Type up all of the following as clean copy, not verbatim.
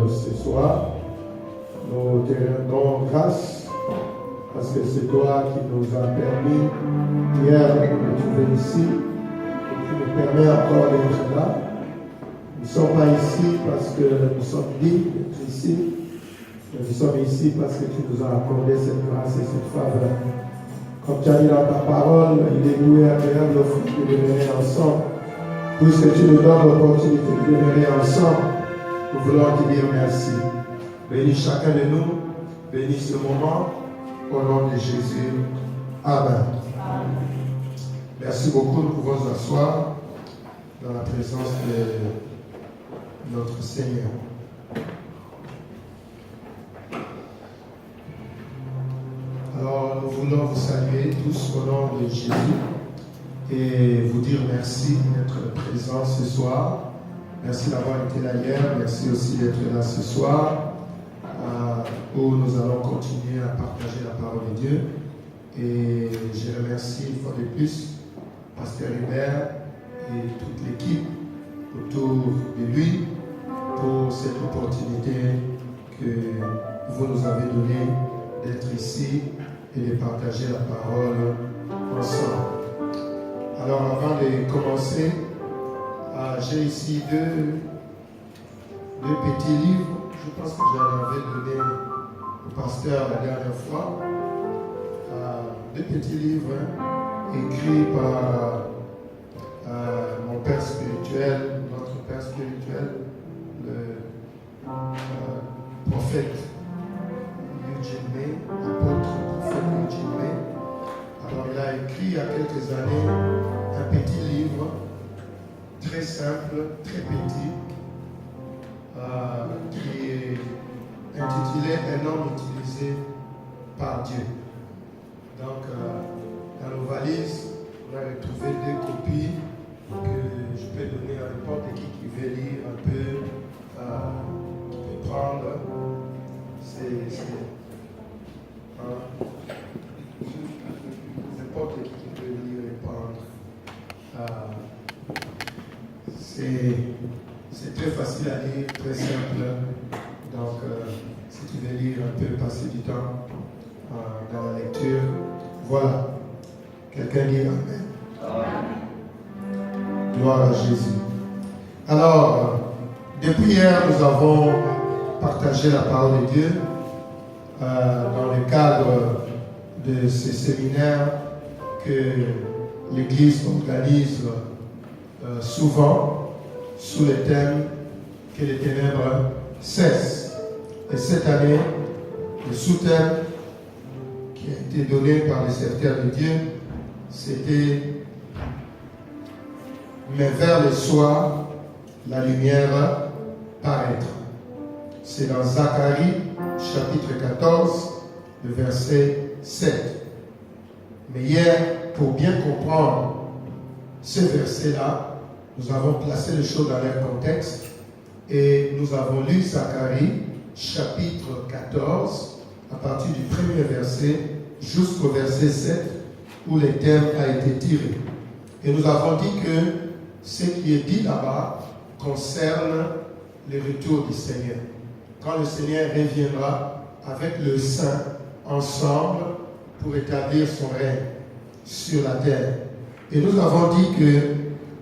ce soir. Nous te rendons grâce parce que c'est toi qui nous as permis hier de nous trouver ici et qui nous permet encore d'être là. Nous ne sommes pas ici parce que nous sommes dignes d'être ici. Nous sommes ici parce que tu nous as accordé cette grâce et cette faveur. Comme tu as dit dans ta parole, il est doux et agréable de demeurer ensemble. Puisque tu nous donnes l'opportunité de demeurer ensemble, nous voulons te dire merci. Bénis chacun de nous, bénis ce moment, au nom de Jésus. Amen. Merci beaucoup, nous pouvons nous asseoir dans la présence de notre Seigneur. Alors, nous voulons vous saluer tous au nom de Jésus et vous dire merci d'être présents ce soir. Merci d'avoir été là hier. Merci aussi d'être là ce soir où nous allons continuer à partager la parole de Dieu. Et je remercie une fois de plus Pasteur Hubert et toute l'équipe autour de lui pour cette opportunité que vous nous avez donnée d'être ici et de partager la parole ensemble. Alors avant de commencer, j'ai ici deux petits livres. Je pense que j'en avais donné au pasteur la dernière fois. Deux petits livres écrits par mon père spirituel, notre père spirituel, le prophète Eugene May, l'apôtre prophète Eugene May. Alors il a écrit il y a quelques années un petit livre très simple, très petit, qui est intitulé Un homme utilisé par Dieu. Donc, dans nos valises, on a retrouvé deux copies que je peux donner à n'importe qui veut lire un peu, qui peut prendre. N'importe qui peut lire et prendre. C'est très facile à lire, très simple. Donc, si tu veux lire un peu, passer du temps dans la lecture, voilà. Quelqu'un dit Amen. Amen. Gloire à Jésus. Alors, depuis hier, nous avons partagé la parole de Dieu dans le cadre de ces séminaires que l'Église organise souvent sous le thème que les ténèbres cessent. Et cette année, le sous-thème qui a été donné par les serviteurs de Dieu, c'était « Mais vers le soir, la lumière paraîtra ». C'est dans Zacharie, chapitre 14, le verset 7. Mais hier, pour bien comprendre ce verset-là, nous avons placé les choses dans leur contexte et nous avons lu Zacharie, chapitre 14, à partir du premier verset jusqu'au verset 7, où le thème a été tiré. Et nous avons dit que ce qui est dit là-bas concerne le retour du Seigneur. Quand le Seigneur reviendra avec le Saint ensemble pour établir son règne sur la terre. Et nous avons dit que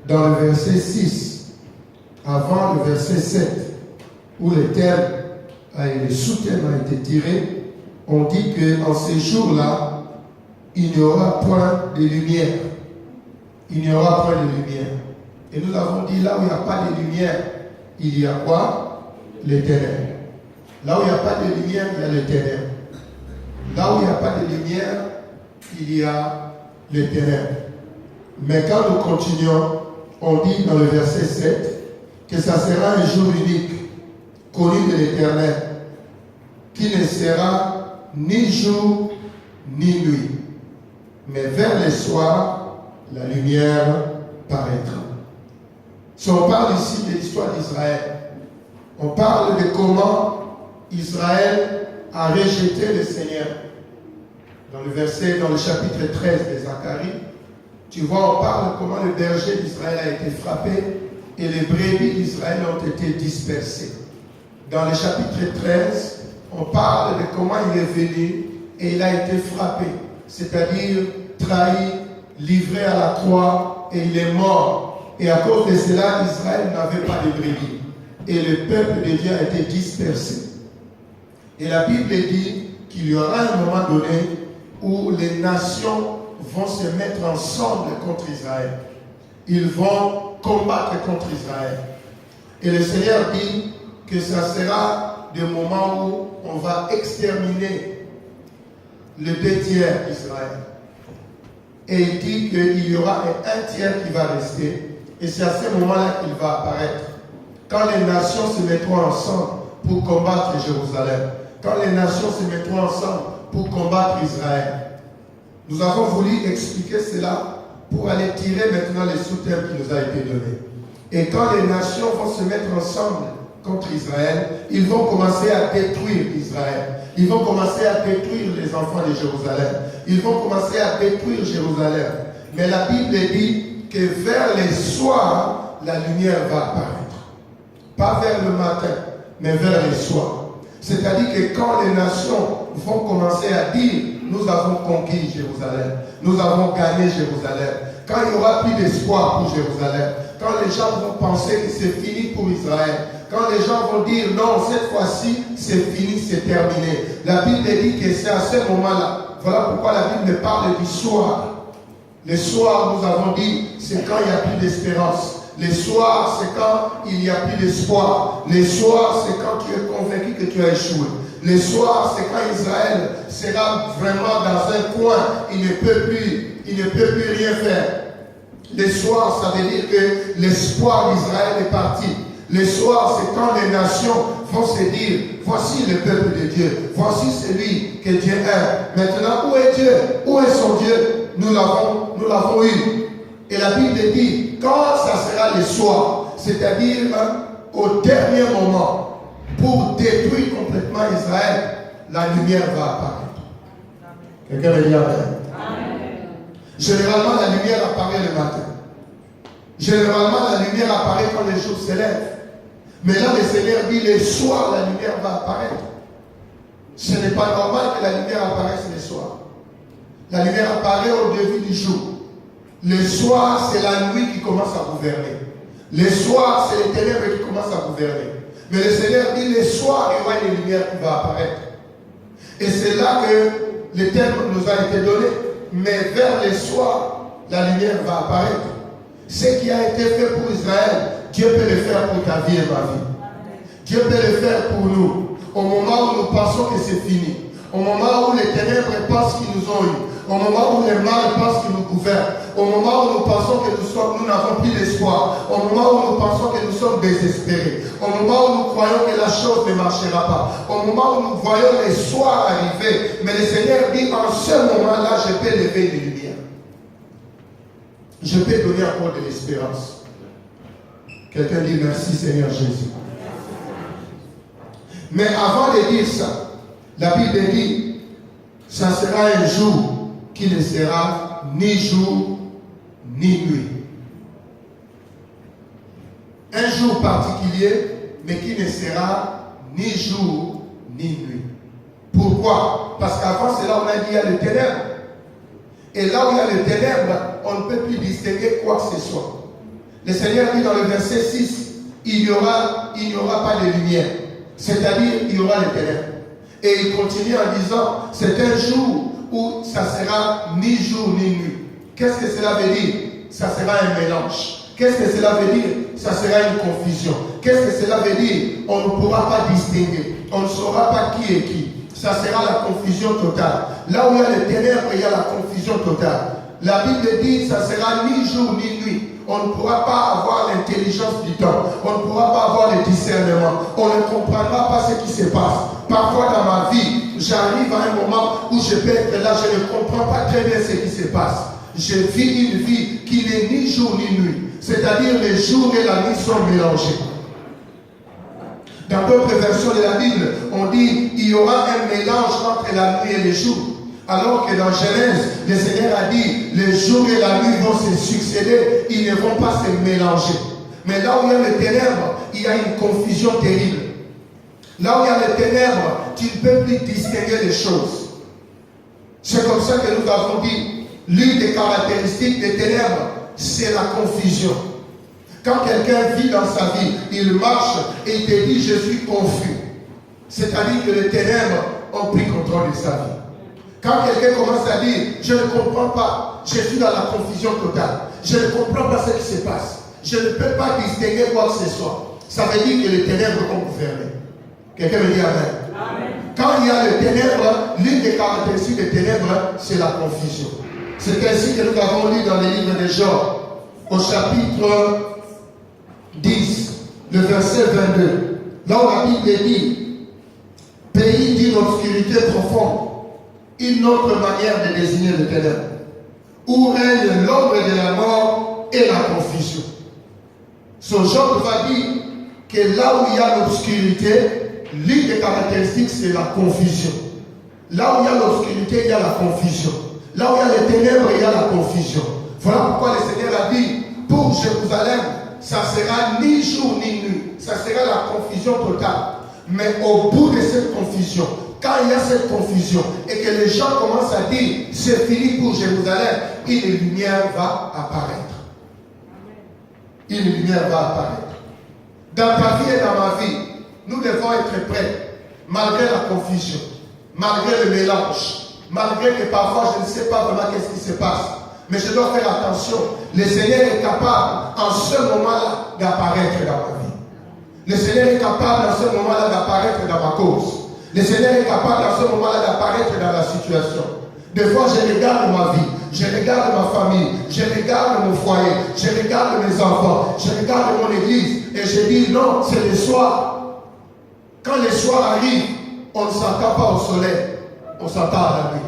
dans le verset 6, avant le verset 7, où le thème et le sous-thème a été tiré, on dit qu'en ces jours-là, il n'y aura point de lumière. Il n'y aura point de lumière. Et nous avons dit, là où il n'y a pas de lumière, il y a quoi? Les ténèbres. Là où il n'y a pas de lumière, il y a les ténèbres. Là où il n'y a pas de lumière, il y a les ténèbres. Mais quand nous continuons, on dit dans le verset 7 que ça sera un jour unique, connu de l'Éternel, qui ne sera ni jour ni nuit. Mais vers le soir, la lumière paraîtra. Si on parle ici de l'histoire d'Israël, on parle de comment Israël a rejeté le Seigneur. Dans le chapitre 13 de Zacharie, tu vois, on parle comment le berger d'Israël a été frappé et les brebis d'Israël ont été dispersées. dans le chapitre 13, on parle de comment il est venu et il a été frappé, c'est-à-dire trahi, livré à la croix et il est mort. Et à cause de cela, Israël n'avait pas de brebis. Et le peuple de Dieu a été dispersé. Et la Bible dit qu'il y aura un moment donné où les nations vont se mettre ensemble contre Israël. Ils vont combattre contre Israël. Et le Seigneur dit que ça sera le moment où on va exterminer le 2 tiers d'Israël. Et il dit qu'il y aura un tiers qui va rester. Et c'est à ce moment-là qu'il va apparaître. Quand les nations se mettront ensemble pour combattre Jérusalem. Quand les nations se mettront ensemble pour combattre Israël. Nous avons voulu expliquer cela pour aller tirer maintenant les sous-termes qui nous a été donnés. Et quand les nations vont se mettre ensemble contre Israël, ils vont commencer à détruire Israël. Ils vont commencer à détruire les enfants de Jérusalem. Ils vont commencer à détruire Jérusalem. Mais la Bible dit que vers les soirs, la lumière va apparaître. Pas vers le matin, mais vers les soirs. C'est-à-dire que quand les nations vont commencer à dire « Nous avons conquis Jérusalem, nous avons gagné Jérusalem », quand il n'y aura plus d'espoir pour Jérusalem, quand les gens vont penser que c'est fini pour Israël, quand les gens vont dire « Non, cette fois-ci, c'est fini, c'est terminé », la Bible dit que c'est à ce moment-là. Voilà pourquoi la Bible parle du soir. Le soir, nous avons dit, c'est quand il n'y a plus d'espérance. Les soirs, c'est quand il n'y a plus d'espoir. Les soirs, c'est quand tu es convaincu que tu as échoué. Les soirs, c'est quand Israël sera vraiment dans un coin, il ne peut plus rien faire. Les soirs, ça veut dire que l'espoir d'Israël est parti. Les soirs, c'est quand les nations vont se dire, voici le peuple de Dieu, voici celui que Dieu aime. Maintenant, où est Dieu? Où est son Dieu? Nous l'avons eu. Et la Bible dit, quand ça sera le soir, c'est-à-dire au dernier moment, pour détruire complètement Israël, la lumière va apparaître. Quelqu'un va dire Amen. Généralement, la lumière apparaît le matin. Généralement, la lumière apparaît quand le jour se lève. Mais là, le Seigneur dit, le soir, la lumière va apparaître. Ce n'est pas normal que la lumière apparaisse le soir. La lumière apparaît au début du jour. Le soir, c'est la nuit qui commence à gouverner. Le soir, c'est les ténèbres qui commencent à gouverner. Mais le Seigneur dit, le soir, il y aura une lumière qui va apparaître. Et c'est là que le terme nous a été donné. Mais vers le soir, la lumière va apparaître. Ce qui a été fait pour Israël, Dieu peut le faire pour ta vie et ma vie. Dieu peut le faire pour nous. Au moment où nous pensons que c'est fini. Au moment où les ténèbres pensent qu'ils nous ont eu. Au moment où les mal pensent qu'ils nous gouvernent. Au moment où nous pensons que nous n'avons plus d'espoir. Au moment où nous pensons que nous sommes désespérés. Au moment où nous croyons que la chose ne marchera pas. Au moment où nous voyons les soirs arriver. Mais le Seigneur dit, en ce moment-là, je peux lever les lumières. Je peux donner encore de l'espérance. Quelqu'un dit merci Seigneur Jésus. Mais avant de dire ça, la Bible dit, ça sera un jour qui ne sera ni jour ni nuit. Un jour particulier, mais qui ne sera ni jour ni nuit. Pourquoi? Parce qu'avant cela, on a dit il y a le ténèbre. Et là où il y a le ténèbre, on ne peut plus distinguer quoi que ce soit. Le Seigneur dit dans le verset 6, il n'y aura pas de lumière. C'est-à-dire, il y aura les ténèbres. Et il continue en disant, c'est un jour où ça sera ni jour ni nuit. Qu'est-ce que cela veut dire? Ça sera un mélange. Qu'est-ce que cela veut dire? Ça sera une confusion. Qu'est-ce que cela veut dire? On ne pourra pas distinguer. On ne saura pas qui est qui. Ça sera la confusion totale. Là où il y a les ténèbres, il y a la confusion totale. La Bible dit, ça sera ni jour ni nuit. On ne pourra pas avoir l'intelligence du temps. On ne pourra pas avoir le discernement. On ne comprendra pas ce qui se passe. Parfois dans ma vie, j'arrive à un moment où je peux être là, je ne comprends pas très bien ce qui se passe. Je vis une vie qui n'est ni jour ni nuit. C'est-à-dire les jours et la nuit sont mélangés. Dans d'autres versions de la Bible, on dit il y aura un mélange entre la nuit et le jour. Alors que dans Genèse, le Seigneur a dit les jours et la nuit vont se succéder, ils ne vont pas se mélanger. Mais là où il y a les ténèbres, il y a une confusion terrible. Là où il y a les ténèbres, tu ne peux plus distinguer les choses. C'est comme ça que nous avons dit, l'une des caractéristiques des ténèbres, c'est la confusion. Quand quelqu'un vit dans sa vie, il marche et il te dit, je suis confus. C'est-à-dire que les ténèbres ont pris contrôle de sa vie. Quand quelqu'un commence à dire, je ne comprends pas, je suis dans la confusion totale, je ne comprends pas ce qui se passe, je ne peux pas distinguer quoi que ce soit, ça veut dire que les ténèbres ont gouverné. Quelqu'un me dit Amen. Amen. Quand il y a les ténèbres, l'une des caractéristiques des ténèbres, c'est la confusion. C'est ainsi que nous avons lu dans les livres de Job, au chapitre 10, le verset 22. Là où la Bible dit, pays d'une obscurité profonde, une autre manière de désigner le ténèbre, où règne l'ombre de la mort et la confusion. Ce Job va dire que là où il y a l'obscurité, l'une des caractéristiques, c'est la confusion. Là où il y a l'obscurité, il y a la confusion. Là où il y a les ténèbres, il y a la confusion. Voilà pourquoi le Seigneur a dit, pour Jérusalem, ça sera ni jour ni nuit. Ça sera la confusion totale. Mais au bout de cette confusion, quand il y a cette confusion et que les gens commencent à dire, c'est fini pour Jérusalem, une lumière va apparaître. Une lumière va apparaître. Dans ta vie et dans ma vie, nous devons être prêts, malgré la confusion, malgré le mélange, malgré que parfois je ne sais pas vraiment qu'est-ce qui se passe. Mais je dois faire attention. Le Seigneur est capable en ce moment-là d'apparaître dans ma vie. Le Seigneur est capable en ce moment-là d'apparaître dans ma cause. Le Seigneur est capable en ce moment-là d'apparaître dans la situation. Des fois, je regarde ma vie, je regarde ma famille, je regarde mon foyer, je regarde mes enfants, je regarde mon église et je dis non, c'est le soir. Quand le soir arrive, on ne s'attend pas au soleil, on s'attend à la nuit.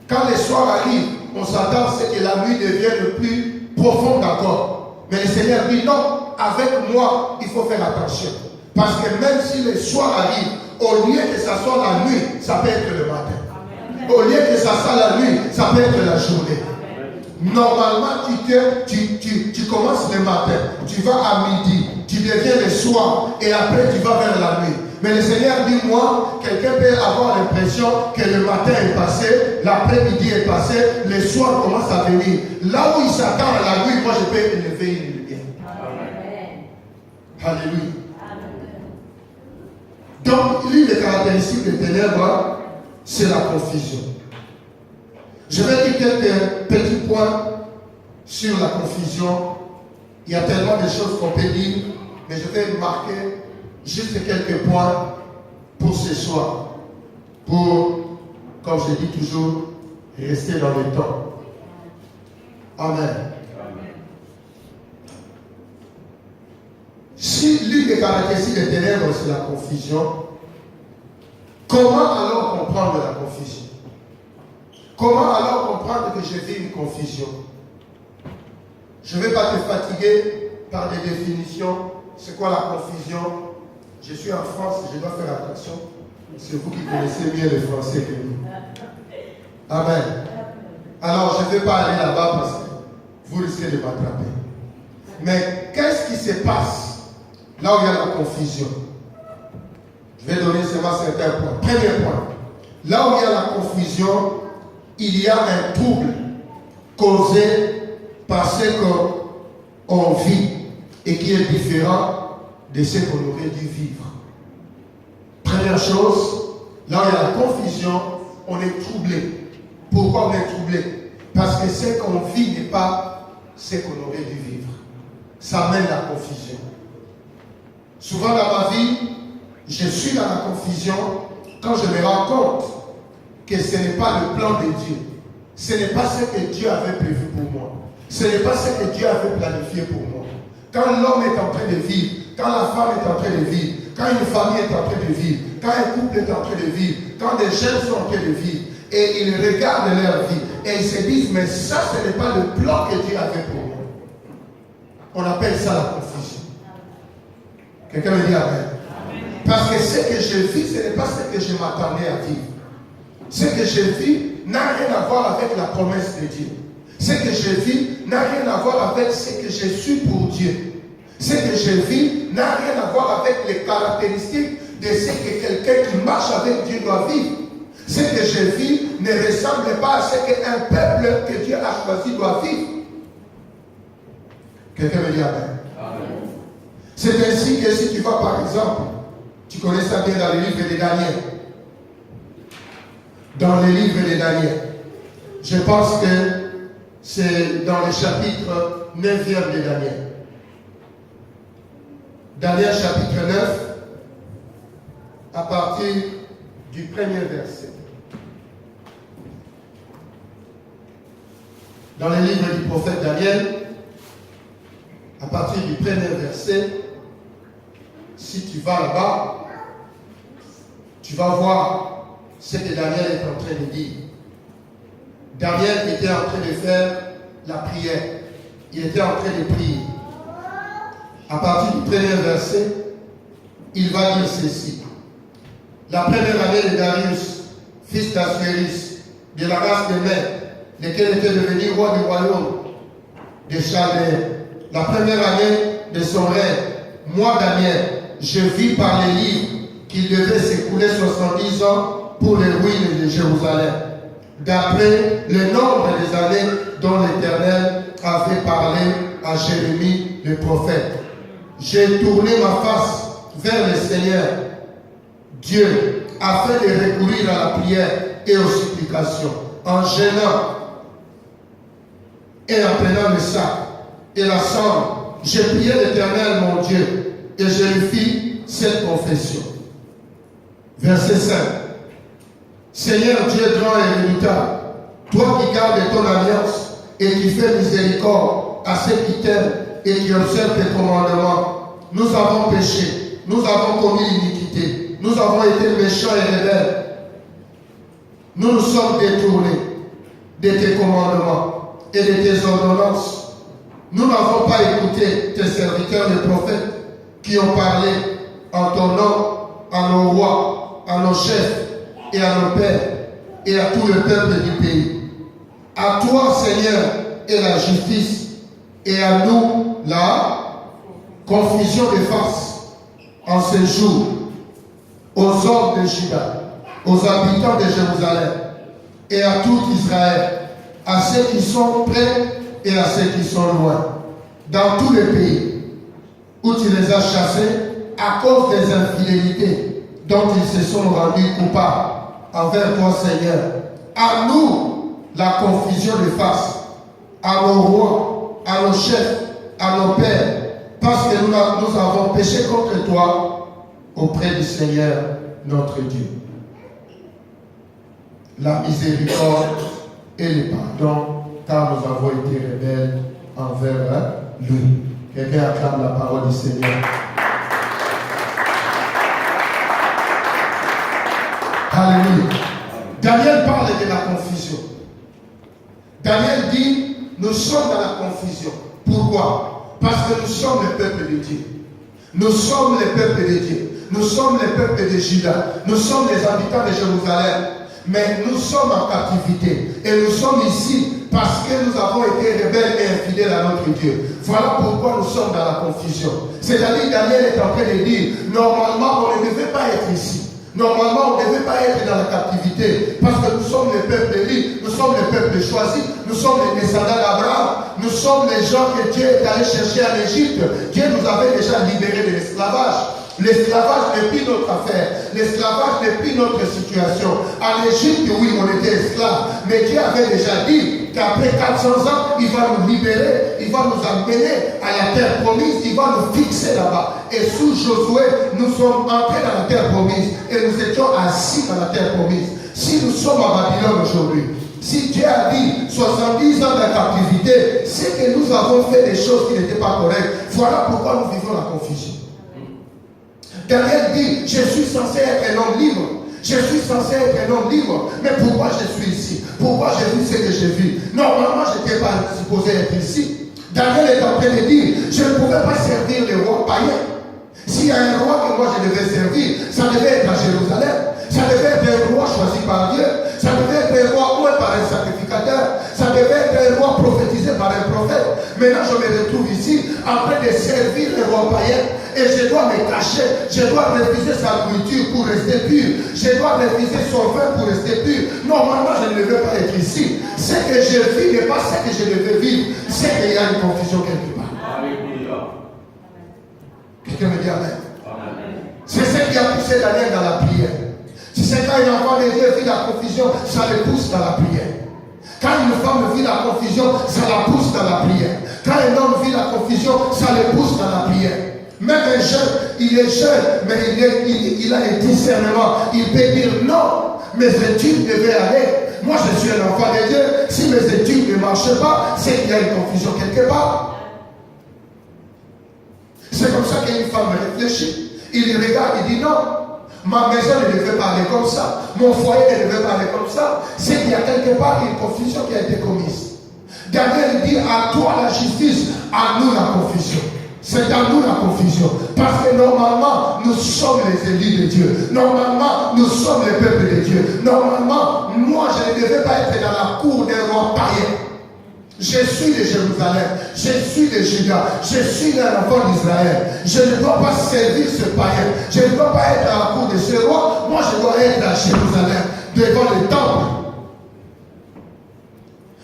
Quand le soir arrive, on s'attend à ce que la nuit devienne plus profonde encore. Mais le Seigneur dit non, avec moi, il faut faire attention. Parce que même si le soir arrive, au lieu que ça soit la nuit, ça peut être le matin. Amen. Au lieu que ça soit la nuit, ça peut être la journée. Amen. Normalement, tu commences le matin, tu vas à midi, tu deviens le soir, et après tu vas vers la nuit. Mais le Seigneur dit, moi, quelqu'un peut avoir l'impression que le matin est passé, l'après-midi est passé, le soir commence à venir. Là où il s'attend à la nuit, moi je peux élever une lumière. Amen. Alléluia. Donc, l'une des caractéristiques des ténèbres, c'est la confusion. Je vais dire quelques petits points sur la confusion. Il y a tellement de choses qu'on peut dire, mais je vais marquer juste quelques points pour ce soir. Pour, comme je dis toujours, rester dans le temps. Amen. Si l'une des caractéristiques des ténèbres, c'est la confusion, comment alors comprendre la confusion? Comment alors comprendre que je vis une confusion? Je ne vais pas te fatiguer par des définitions. C'est quoi la confusion? Je suis en France, je dois faire attention. C'est vous qui connaissez mieux le français que nous. Amen. Alors, je ne vais pas aller là-bas parce que vous risquez de m'attraper. Mais qu'est-ce qui se passe là où il y a la confusion? Je vais donner seulement certains points. Premier point. Là où il y a la confusion, il y a un trouble causé par ce qu'on vit et qui est différent de ce qu'on aurait dû vivre. Première chose, là où il y a la confusion, on est troublé. Pourquoi on est troublé? Parce que ce qu'on vit n'est pas ce qu'on aurait dû vivre. Ça mène la confusion. Souvent dans ma vie, je suis dans la confusion quand je me rends compte que ce n'est pas le plan de Dieu. Ce n'est pas ce que Dieu avait prévu pour moi. Ce n'est pas ce que Dieu avait planifié pour moi. Quand l'homme est en train de vivre, quand la femme est en train de vivre, quand une famille est en train de vivre, quand un couple est en train de vivre, quand des jeunes sont en train de vivre, et ils regardent leur vie, et ils se disent, mais ça, ce n'est pas le plan que Dieu avait pour moi. On appelle ça la confusion. Quelqu'un me dit Amen. Parce que ce que je vis, ce n'est pas ce que je m'attendais à vivre. Ce que je vis n'a rien à voir avec la promesse de Dieu. Ce que je vis n'a rien à voir avec ce que je suis pour Dieu. Ce que je vis n'a rien à voir avec les caractéristiques de ce ce que quelqu'un qui marche avec Dieu doit vivre. Ce que je vis ne ressemble pas à ce qu'un peuple que Dieu a choisi doit vivre. Quelqu'un me dit Amen. Amen. C'est ainsi que si tu vas par exemple, tu connais ça bien dans le livre de Daniel. Dans le livre de Daniel, je pense que c'est dans le chapitre 9e de Daniel. Daniel chapitre 9, à partir du premier verset. Dans le livre du prophète Daniel, à partir du premier verset, si tu vas là-bas, tu vas voir ce que Daniel est en train de dire. Daniel était en train de faire la prière. Il était en train de prier. À partir du premier verset, il va dire ceci. La première année de Darius, fils d'Assuérus, de la race de Mèdes, lequel était devenu roi du royaume de Chaldéens. La première année de son règne, moi Daniel, je vis par les livres qu'il devait s'écouler 70 ans pour les ruines de Jérusalem, d'après le nombre des années dont l'Éternel avait parlé à Jérémie le prophète. J'ai tourné ma face vers le Seigneur, Dieu, afin de recourir à la prière et aux supplications, en jeûnant et en prenant le sac et la cendre. J'ai prié l'Éternel mon Dieu et je lui fis cette confession. Verset 5. Seigneur Dieu grand et redoutable, toi qui gardes ton alliance et qui fais miséricorde à ceux qui t'aiment et qui observent tes commandements, nous avons péché, nous avons commis l'iniquité, nous avons été méchants et rebelles. Nous nous sommes détournés de tes commandements et de tes ordonnances. Nous n'avons pas écouté tes serviteurs les prophètes qui ont parlé en ton nom à nos rois, à nos chefs et à nos pères et à tout le peuple du pays. À toi, Seigneur, est la justice et à nous la confusion de face en ce jour aux hommes de Juda, aux habitants de Jérusalem et à tout Israël, à ceux qui sont près et à ceux qui sont loin, dans tous les pays où tu les as chassés à cause des infidélités dont ils se sont rendus coupables envers toi, Seigneur. À nous la confusion de face, à nos rois, à nos chefs, à nos pères, parce que nous avons péché contre toi auprès du Seigneur notre Dieu. La miséricorde et le pardon, car nous avons été rebelles envers lui. Quelqu'un acclame la parole du Seigneur. Alléluia. Daniel parle de la confusion. Daniel dit, nous sommes dans la confusion. Pourquoi? Parce que nous sommes le peuple de Dieu. Nous sommes le peuple de Dieu. Nous sommes le peuple de Juda. Nous sommes les habitants de Jérusalem. Mais nous sommes en captivité. Et nous sommes ici parce que nous avons été rebelles et infidèles à notre Dieu. Voilà pourquoi nous sommes dans la confusion. C'est-à-dire, Daniel est en train de dire, normalement, on ne devait pas être ici. Normalement, on ne devait pas être dans la captivité parce que nous sommes le peuple élu, nous sommes le peuple choisi, nous sommes les descendants d'Abraham, nous sommes les gens que Dieu est allé chercher en Égypte. Dieu nous avait déjà libérés de l'esclavage. L'esclavage n'est plus notre affaire. L'esclavage n'est plus notre situation. En Égypte, oui, on était esclaves. Mais Dieu avait déjà dit qu'après 400 ans, il va nous libérer, il va nous amener à la terre promise, il va nous fixer là-bas. Et sous Josué, nous sommes entrés dans la terre promise. Et nous étions assis dans la terre promise. Si nous sommes à Babylone aujourd'hui, si Dieu a dit 70 ans de captivité, c'est que nous avons fait des choses qui n'étaient pas correctes. Voilà pourquoi nous vivons la confusion. Daniel dit, je suis censé être un homme libre. Je suis censé être un homme libre. Mais pourquoi je suis ici? Pourquoi j'ai vu ce que j'ai vu? Normalement, je n'étais pas supposé être ici. Daniel est en train de dire, je ne pouvais pas servir les rois païens. S'il y a un roi que moi je devais servir, ça devait être à Jérusalem. Ça devait être un roi choisi par Dieu. Ça devait être un roi oué par un sacrificateur. Ça devait être un roi prophétisé par un prophète. Maintenant, je me retrouve ici en train de de servir le roi païen et je dois me cacher, je dois refuser sa nourriture pour rester pur, je dois refuser son vin pour rester pur. Normalement, je ne veux pas être ici. Ce que je vis n'est pas ce que je devais vivre, c'est qu'il y a une confusion quelque part. Quelqu'un me dit amen. C'est ce qui a poussé Daniel dans la prière. Tu sais, quand un enfant de Dieu vit la confusion, ça le pousse dans la prière. Quand une femme vit la confusion, ça la pousse dans la prière. Quand un homme vit la confusion, ça le pousse dans la prière. Même un jeune, il est jeune, mais il a un discernement. Il peut dire non, mes études devaient aller. Moi, je suis un enfant de Dieu. Si mes études ne marchent pas, c'est qu'il y a une confusion quelque part. C'est comme ça qu'une femme réfléchit. Il regarde, il dit non. Ma maison ne devait pas aller comme ça. Mon foyer ne devait pas aller comme ça. C'est qu'il y a quelque part une confusion qui a été commise. Daniel dit à toi la justice, à nous la confusion. C'est à nous la confusion. Parce que normalement, nous sommes les élus de Dieu. Normalement, nous sommes le peuple de Dieu. Normalement, moi, je ne devais pas être dans la cour d'un roi païen. Je suis de Jérusalem, je suis de Juda, je suis un enfant d'Israël. Je ne dois pas servir ce païen. Je ne dois pas être à la cour de ce roi. Moi, je dois être à Jérusalem, devant le temple.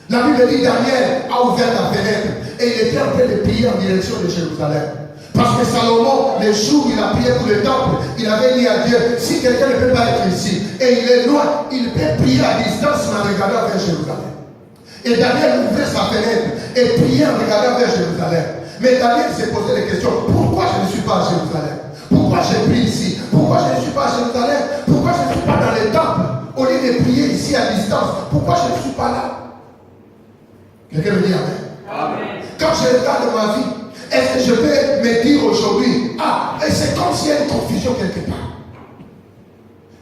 La Bible dit Daniel a ouvert la fenêtre et il était en train de prier en direction de Jérusalem. Parce que Salomon, le jour où il a prié pour le temple, il avait dit à Dieu, si quelqu'un ne peut pas être ici et il est loin, il peut prier à distance en regardant vers Jérusalem. Et Daniel ouvrait sa fenêtre et priait en regardant vers Jérusalem. Mais Daniel s'est posé la question, pourquoi je ne suis pas à Jérusalem? Pourquoi je prie ici? Pourquoi je ne suis pas à Jérusalem? Pourquoi je ne suis pas dans les temples? Au lieu de prier ici à distance, pourquoi je ne suis pas là? Quelqu'un me dit amen. Amen. Quand je regarde ma vie, est-ce que je peux me dire aujourd'hui, ah, et c'est comme s'il y a une confusion quelque part.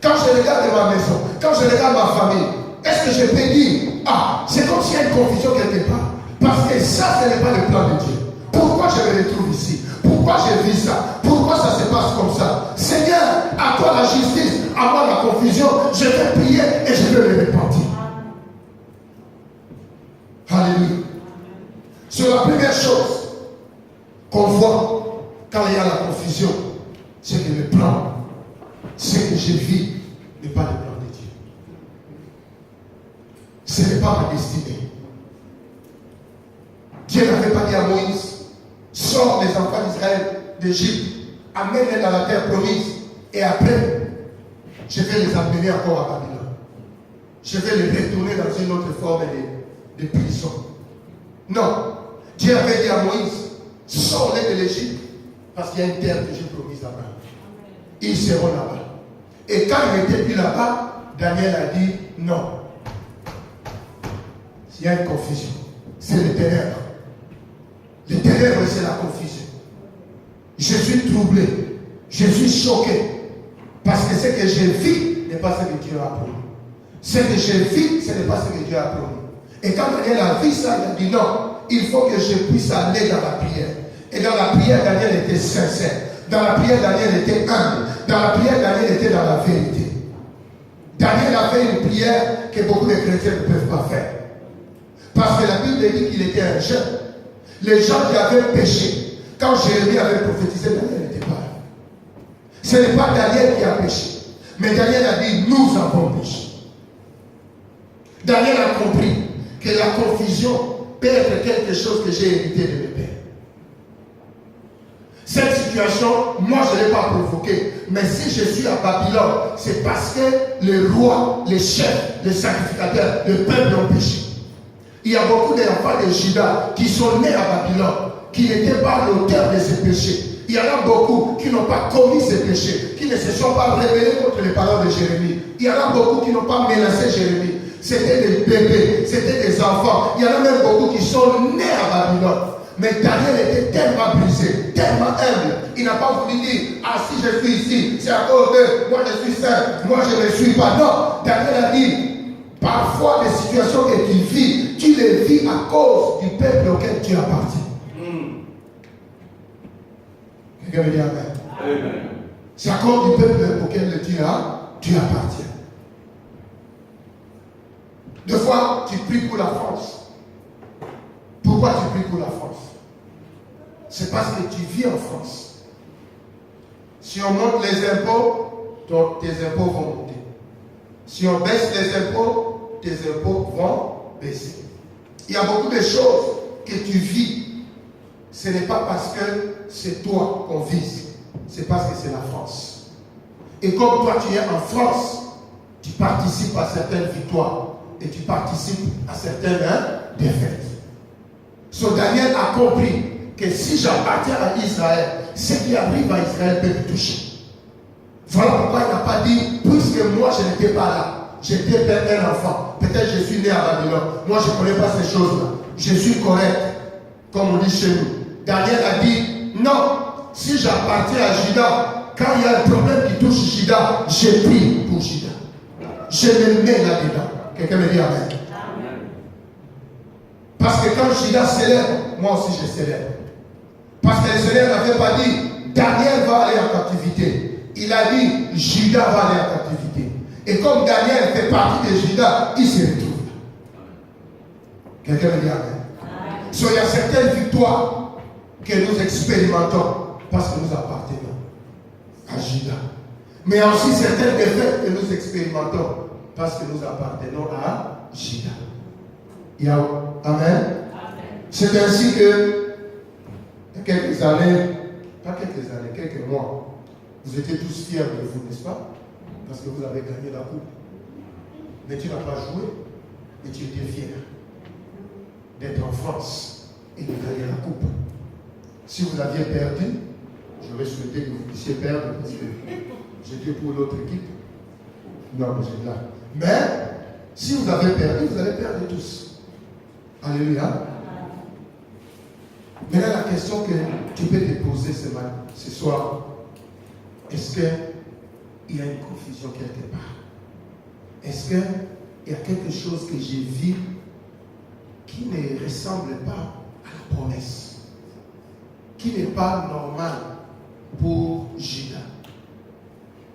Quand je regarde ma maison, quand je regarde ma famille, est-ce que je peux dire, ah, c'est comme s'il y a une confusion quelque part. Parce que ça, ce n'est pas le plan de Dieu. Pourquoi je me retrouve ici? Pourquoi je vis ça? Pourquoi ça se passe comme ça? Seigneur, à toi la justice, à moi la confusion. Je vais prier et je vais me repentir. Alléluia. Sur la première chose qu'on voit quand il y a la confusion, c'est que le plan, ce que je vis, n'est pas le plan de Dieu. Ce n'est pas ma destinée. Dieu n'avait pas dit à Moïse, sors les enfants d'Israël d'Égypte, amène-les dans la terre promise, et après, je vais les amener encore à Babylone. Je vais les retourner dans une autre forme de prison. Non. Dieu avait dit à Moïse, sors-les de l'Égypte, parce qu'il y a une terre que j'ai promise là-bas. Ils seront là-bas. Et quand il n'était plus là-bas, Daniel a dit, non. Il y a une confusion. C'est le ténèbre. Le ténèbre, c'est la confusion. Je suis troublé. Je suis choqué. Parce que ce que je vis n'est pas ce que Dieu a promis. Ce que je vis, ce n'est pas ce que Dieu a promis. Et quand Daniel a vu ça, il a dit non, il faut que je puisse aller dans la prière. Et dans la prière, Daniel était sincère. Dans la prière, Daniel était humble. Dans la prière, Daniel était dans la vérité. Daniel a fait une prière que beaucoup de chrétiens ne peuvent pas faire. Parce que la Bible dit qu'il était un jeune. Les gens qui avaient péché, quand Jérémie avait prophétisé, Daniel n'était pas là. Ce n'est pas Daniel qui a péché. Mais Daniel a dit, nous avons péché. Daniel a compris que la confusion peut être quelque chose que j'ai hérité de mes pères. Cette situation, moi je ne l'ai pas provoquée. Mais si je suis à Babylone, c'est parce que le roi, les chefs, les sacrificateurs, le peuple ont péché. Il y a beaucoup d'enfants de Juda qui sont nés à Babylone, qui n'étaient pas l'auteur de ces péchés. Il y en a beaucoup qui n'ont pas commis ces péchés, qui ne se sont pas rebellés contre les paroles de Jérémie. Il y en a beaucoup qui n'ont pas menacé Jérémie. C'était des bébés, c'était des enfants. Il y en a même beaucoup qui sont nés à Babylone. Mais Daniel était tellement brisé, tellement humble. Il n'a pas voulu dire, ah si je suis ici, c'est à cause de moi je suis saint, moi je ne suis pas. Non, Daniel a dit, parfois les situations que tu vis, tu les vis à cause du peuple auquel tu appartiens. Quelqu'un me dit amen. C'est à cause du peuple auquel tu appartiens. Deux fois, tu pries pour la France. Pourquoi tu pries pour la France? c'est parce que tu vis en France. Si on monte les impôts, tes impôts vont monter. Si on baisse les impôts, tes impôts vont baisser. Il y a beaucoup de choses que tu vis. Ce n'est pas parce que c'est toi qu'on vise, c'est parce que c'est la France. Et comme toi tu es en France, tu participes à certaines victoires et tu participes à certaines défaites. So Daniel a compris que si j'appartiens à Israël, ce qui arrive à Israël peut me toucher. Voilà pourquoi il n'a pas dit, puisque moi je n'étais pas là, j'étais un enfant, peut-être je suis né à Babylone, moi je ne connais pas ces choses-là, je suis correct, comme on dit chez nous. Daniel a dit, non, si j'appartiens à Juda, quand il y a un problème qui touche Juda, je prie pour Juda. Je me mets là-dedans. Quelqu'un me dit amen. Parce que quand Juda célèbre, moi aussi je célèbre. Parce que le Seigneur n'avait pas dit, Daniel va aller en captivité. Il a dit, Juda va aller en captivité. Et comme Daniel fait partie de Juda, il se retrouve là. Quelqu'un me dit amen. So, il y a certaines victoires que nous expérimentons parce que nous appartenons à Juda. Mais aussi certaines défaites que nous expérimentons parce que nous appartenons à Juda. Amen. C'est ainsi que il y a quelques années, pas quelques années, quelques mois, vous étiez tous fiers de vous, n'est-ce pas? Parce que vous avez gagné la coupe. Mais tu n'as pas joué, mais tu étais fier d'être en France et de gagner la coupe. Si vous aviez perdu, j'aurais souhaité que vous puissiez perdre parce que j'étais pour l'autre équipe. Non, mais j'ai là. Mais si vous avez perdu, vous allez perdre tous. Alléluia. Maintenant, la question que tu peux te poser ce soir, est-ce qu'il y a une confusion quelque part? Est-ce qu'il y a quelque chose que j'ai vu qui ne ressemble pas à la promesse, qui n'est pas normal pour Juda?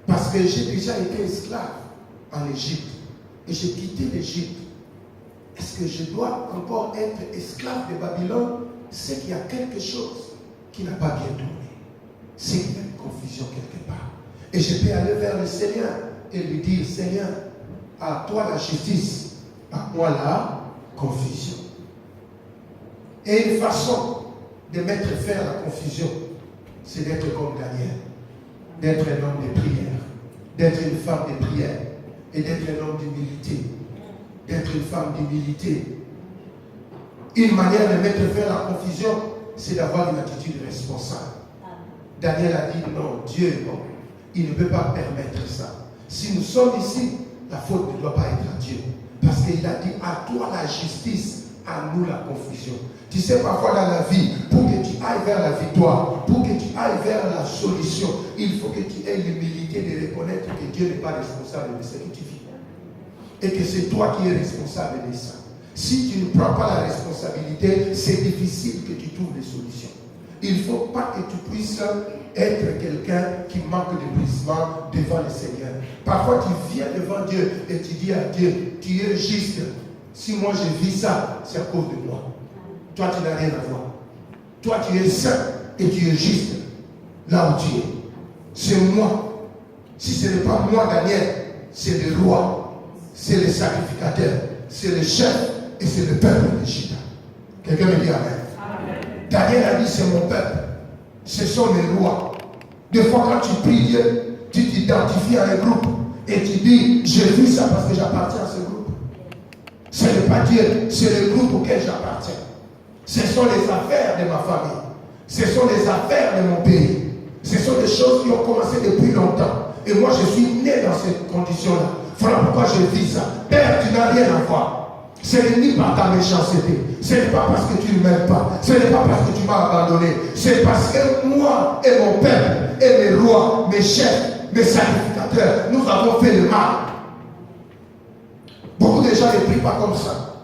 Parce que j'ai déjà été esclave en Égypte et j'ai quitté l'Égypte. Est-ce que je dois encore être esclave de Babylone? C'est qu'il y a quelque chose qui n'a pas bien tourné. C'est qu'il y a une confusion quelque part. Et je peux aller vers le Seigneur et lui dire, Seigneur, à toi la justice, à moi la confusion. Et une façon de mettre fin à la confusion, c'est d'être comme Daniel, d'être un homme de prière, d'être une femme de prière et d'être un homme d'humilité, d'être une femme d'humilité. Une manière de mettre fin à la confusion, c'est d'avoir une attitude responsable. Daniel a dit non, Dieu est bon. Il ne peut pas permettre ça. Si nous sommes ici, la faute ne doit pas être à Dieu. Parce qu'il a dit à toi la justice, à nous la confusion. Tu sais, parfois dans la vie, pour que tu ailles vers la victoire, pour que tu ailles vers la solution, il faut que tu aies l'humilité de reconnaître que Dieu n'est pas responsable de ce que tu vis. Et que c'est toi qui es responsable de ça. Si tu ne prends pas la responsabilité, c'est difficile que tu trouves des solutions. Il ne faut pas que tu puisses être quelqu'un qui manque de brisement devant le Seigneur. Parfois, tu viens devant Dieu et tu dis à Dieu, tu es juste. Si moi je vis ça, c'est à cause de moi. Toi, tu n'as rien à voir. Toi, tu es saint et tu es juste là où tu es. C'est moi. Si ce n'est pas moi, Daniel, c'est le roi, c'est le sacrificateur, c'est le chef et c'est le peuple de Juda. Quelqu'un me dit amen. Daniel a dit, c'est mon peuple. Ce sont les rois. Des fois, quand tu pries Dieu, tu t'identifies à un groupe et tu dis, je vis ça parce que j'appartiens à ce groupe. Ce n'est pas Dieu, c'est le groupe auquel j'appartiens. Ce sont les affaires de ma famille. Ce sont les affaires de mon pays. Ce sont des choses qui ont commencé depuis longtemps. Et moi, je suis né dans cette condition-là. Voilà pourquoi je vis ça. Père, tu n'as rien à voir. Ce n'est ni par ta méchanceté. Ce n'est pas parce que tu ne m'aimes pas. Ce n'est pas parce que tu m'as abandonné. C'est parce que moi et mon peuple et mes rois, mes chefs, mes sacrificateurs, nous avons fait le mal. Beaucoup de gens ne prient pas comme ça.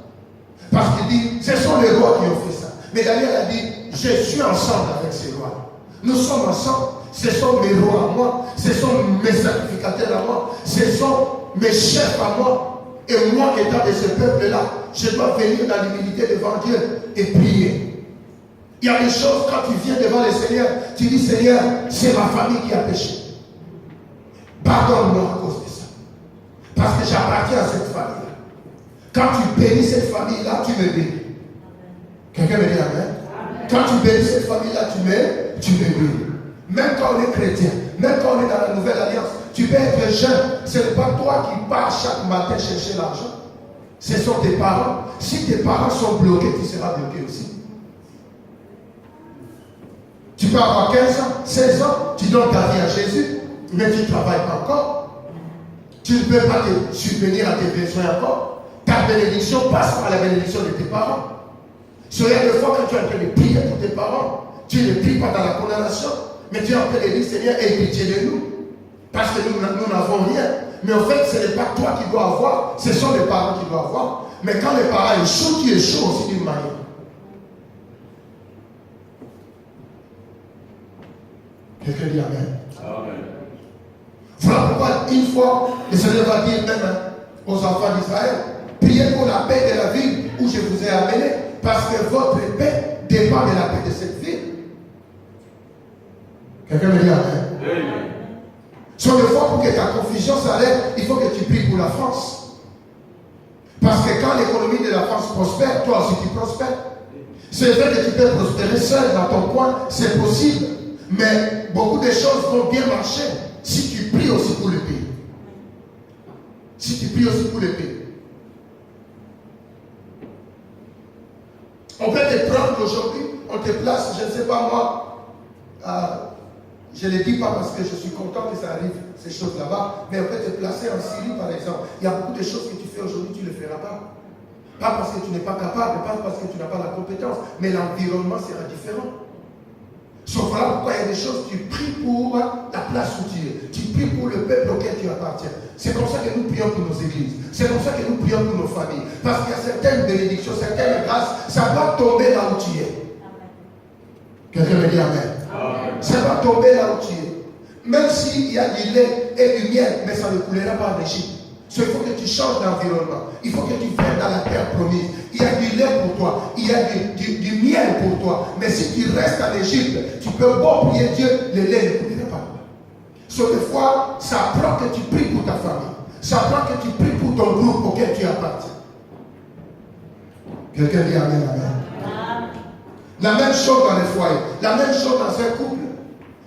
Parce qu'ils disent, ce sont les rois qui ont fait ça. Mais Daniel a dit, je suis ensemble avec ces rois. Nous sommes ensemble. Ce sont mes rois à moi. Ce sont mes sacrificateurs à moi. Ce sont mes chefs à moi. Et moi, étant de ce peuple-là, je dois venir dans l'humilité devant Dieu et prier. Il y a des choses, quand tu viens devant le Seigneur, tu dis, Seigneur, c'est ma famille qui a péché. Pardonne-moi à cause de ça. Parce que j'appartiens à cette famille-là. Quand tu bénis cette famille-là, tu me bénis. Quelqu'un me dit amen? Quand tu bénis cette famille-là, tu me bénis. Même quand on est chrétien, même quand on est dans la nouvelle alliance, tu peux être jeune. Ce n'est pas toi qui pars chaque matin chercher l'argent. Ce sont tes parents. Si tes parents sont bloqués, tu seras bloqué aussi. Tu peux avoir 15 ans, 16 ans, tu donnes ta vie à Jésus, mais tu ne travailles pas encore. Tu ne peux pas te subvenir à tes besoins encore. Ta bénédiction passe par la bénédiction de tes parents. Sur les fois quand tu es en train de prier pour tes parents, tu ne pries pas dans la condamnation, mais tu es en train de dire, Seigneur, aie pitié de nous. Parce que nous n'avons rien. Mais en fait, ce n'est pas toi qui dois avoir, ce sont les parents qui doivent avoir. Mais quand les parents échouent, tu échoues aussi d'une manière. Quelqu'un dit amen. Amen. Voilà pourquoi une fois, le Seigneur va dire même aux enfants d'Israël, priez pour la paix de la ville où je vous ai amené, parce que votre paix dépend de la paix de cette ville. Quelqu'un me dit amen. Amen. Sur le fois, pour que ta confusion s'arrête, il faut que tu pries pour la France. Parce que quand l'économie de la France prospère, toi aussi tu prospères. C'est vrai que tu peux prospérer seul dans ton coin, c'est possible. Mais beaucoup de choses vont bien marcher si tu pries aussi pour le pays. Si tu pries aussi pour le pays. On peut te prendre aujourd'hui, on te place, je ne sais pas moi, je ne le dis pas parce que je suis content que ça arrive, ces choses là-bas, mais on peut te placer en Syrie par exemple. Il y a beaucoup de choses que tu fais aujourd'hui, tu ne le feras pas. Pas parce que tu n'es pas capable, pas parce que tu n'as pas la compétence, mais l'environnement sera différent. Sauf voilà pourquoi il y a des choses, tu pries pour la place où tu es. Tu pries pour le peuple auquel tu appartiens. C'est comme ça que nous prions pour nos églises. C'est comme ça que nous prions pour nos familles. Parce qu'il y a certaines bénédictions, certaines grâces, ça doit tomber là où tu es. Quelqu'un me dit amen. Ça doit tomber là où tu es. Même s'il y a du lait et du miel, mais ça ne coulera pas en Égypte. Il faut que tu changes d'environnement. Il faut que tu viennes dans la terre promise. Il y a du lait pour toi. Il y a du miel pour toi. Mais si tu restes en Égypte, tu peux beau prier Dieu, le lait ne coulera pas. Sur des fois, ça prend que tu pries pour ta famille. Ça prend que tu pries pour ton groupe auquel tu appartiens. Quelqu'un dit amen, amen. La même chose dans les foyers. La même chose dans un couple.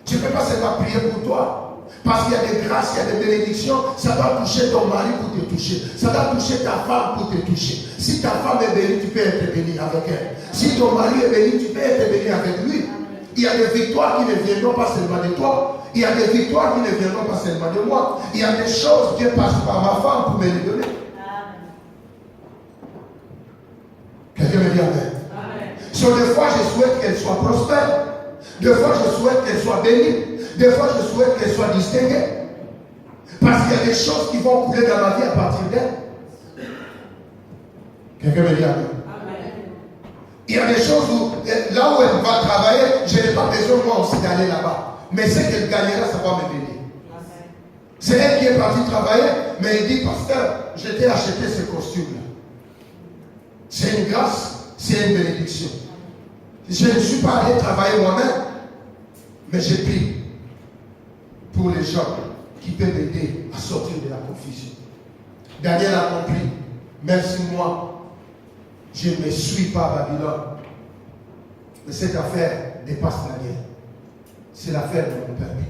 Tu ne peux pas seulement prier pour toi. Parce qu'il y a des grâces, il y a des bénédictions, ça doit toucher ton mari pour te toucher. Ça doit toucher ta femme pour te toucher. Si ta femme est bénie, tu peux être béni avec elle. Si ton mari est béni, tu peux être béni avec lui. Il y a des victoires qui ne viendront pas seulement de toi. Il y a des victoires qui ne viendront pas seulement de moi. Il y a des choses, Dieu passe par ma femme pour me les donner. Quelqu'un me dit amen. Sur des fois, je souhaite qu'elle soit prospère. Des fois, je souhaite qu'elle soit bénie. Des fois, je souhaite qu'elle soit distinguée. Parce qu'il y a des choses qui vont couler dans ma vie à partir d'elle. Quelqu'un me dit amen. Il y a des choses où, là où elle va travailler, je n'ai pas besoin moi aussi d'aller là-bas. Mais ce qu'elle gagnera, ça va me bénir. C'est elle qui est partie travailler, mais elle dit, pasteur, je t'ai acheté ce costume-là. C'est une grâce, c'est une bénédiction. Je ne suis pas allé travailler moi-même, mais j'ai pris pour les gens qui peuvent m'aider à sortir de la confusion. Daniel a compris, même si moi, je ne me suis pas à Babylone, mais cette affaire dépasse Daniel. C'est l'affaire de mon peuple.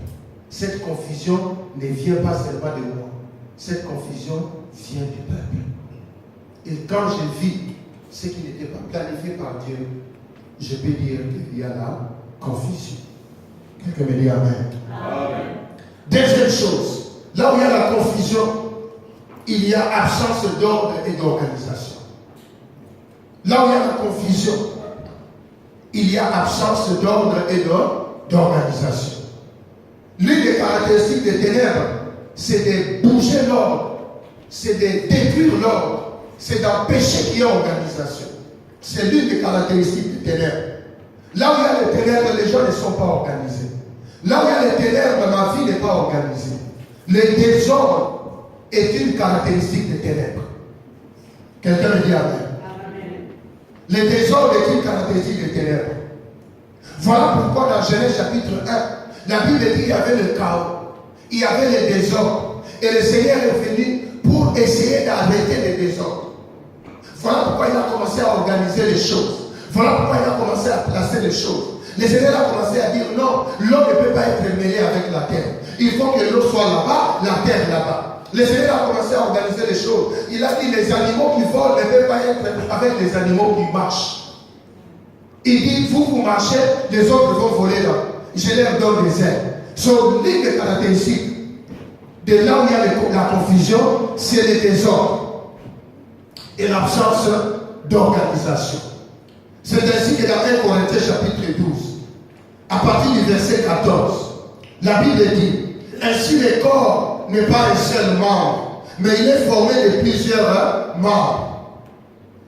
Cette confusion ne vient pas seulement de moi. Cette confusion vient du peuple. Et quand je vis ce qui n'était pas planifié par Dieu, je peux dire qu'il y a la confusion. Quelqu'un me dit amen. Amen. Deuxième chose, là où il y a la confusion, il y a absence d'ordre et d'organisation. Là où il y a la confusion, il y a absence d'ordre et d'organisation. L'une des caractéristiques des ténèbres, c'est de bouger l'ordre, c'est de détruire l'ordre, c'est d'empêcher qu'il y ait organisation. C'est l'une des caractéristiques des ténèbres. Là où il y a les ténèbres, les gens ne sont pas organisés. Là où il y a les ténèbres, ma vie n'est pas organisée. Le désordre est une caractéristique des ténèbres. Quelqu'un me dit amen. Le désordre est une caractéristique des ténèbres. Voilà pourquoi dans Genèse chapitre 1, la Bible dit qu'il y avait le chaos, il y avait le désordre. Et le Seigneur est venu pour essayer d'arrêter les désordres. Voilà pourquoi il a commencé à organiser les choses. Voilà pourquoi il a commencé à placer les choses. Le Seigneur a commencé à dire non, l'eau ne peut pas être mêlée avec la terre. Il faut que l'eau soit là-bas, la terre là-bas. Le Seigneur a commencé à organiser les choses. Il a dit les animaux qui volent ne peuvent pas être avec les animaux qui marchent. Il dit vous marchez, les autres vont voler là. Je leur donne des ailes. Sur l'une des caractéristiques de là où il y a la confusion, c'est le désordre et l'absence d'organisation. C'est ainsi que dans 1 Corinthiens chapitre 12, à partir du verset 14, la Bible dit, ainsi le corps n'est pas un seul membre, mais il est formé de plusieurs membres.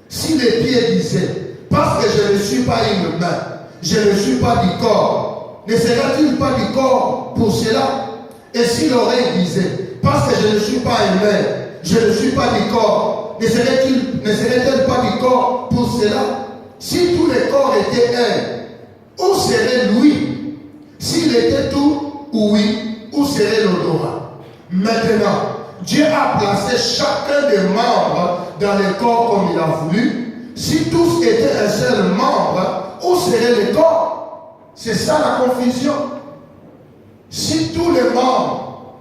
Si les pieds disaient, parce que je ne suis pas une main, je ne suis pas du corps, ne sera-t-il pas du corps pour cela? Et si l'oreille disait, parce que je ne suis pas un main, je ne suis pas du corps, ne serait-elle pas du corps pour cela? Si tous les corps étaient un, où serait l'ouïe? S'il était tout ouïe, où serait l'odorat? Maintenant, Dieu a placé chacun des membres dans le corps comme il a voulu. Si tous étaient un seul membre, où serait le corps? C'est ça la confusion. Si tous les membres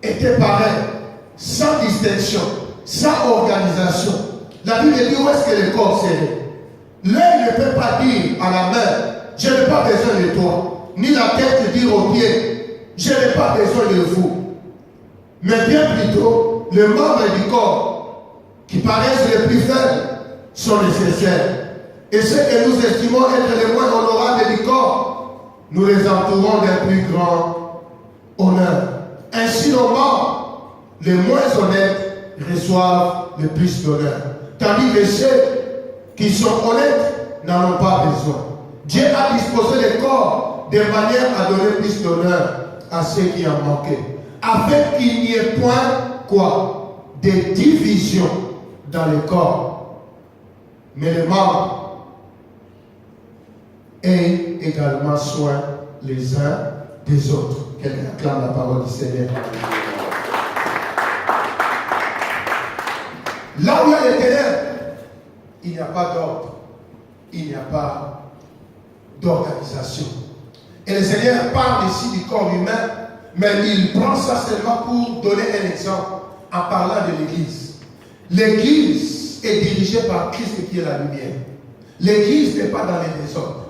étaient pareils, sans distinction, sans organisation, la Bible dit où est-ce que le corps serait? L'œil ne peut pas dire à la main, je n'ai pas besoin de toi, ni la tête dire aux pieds, je n'ai pas besoin de vous. Mais bien plutôt, les membres du corps qui paraissent les plus faibles sont nécessaires. Et ceux que nous estimons être les moins honorables du corps, nous les entourons d'un plus grand honneur. Ainsi, nos membres, les moins honnêtes, reçoivent le plus d'honneur. Tandis que ceux qui sont honnêtes n'en ont pas besoin. Dieu a disposé le corps de manière à donner plus d'honneur à ceux qui en manquaient, afin qu'il n'y ait point quoi? Des divisions dans le corps. Mais les membres aient également soin les uns des autres. Quelqu'un acclame la parole du Seigneur. Là où il y a les ténèbres, il n'y a pas d'ordre, il n'y a pas d'organisation. Et le Seigneur parle ici du corps humain, mais il prend ça seulement pour donner un exemple en parlant de l'Église. L'Église est dirigée par Christ qui est la lumière. L'Église n'est pas dans les désordres.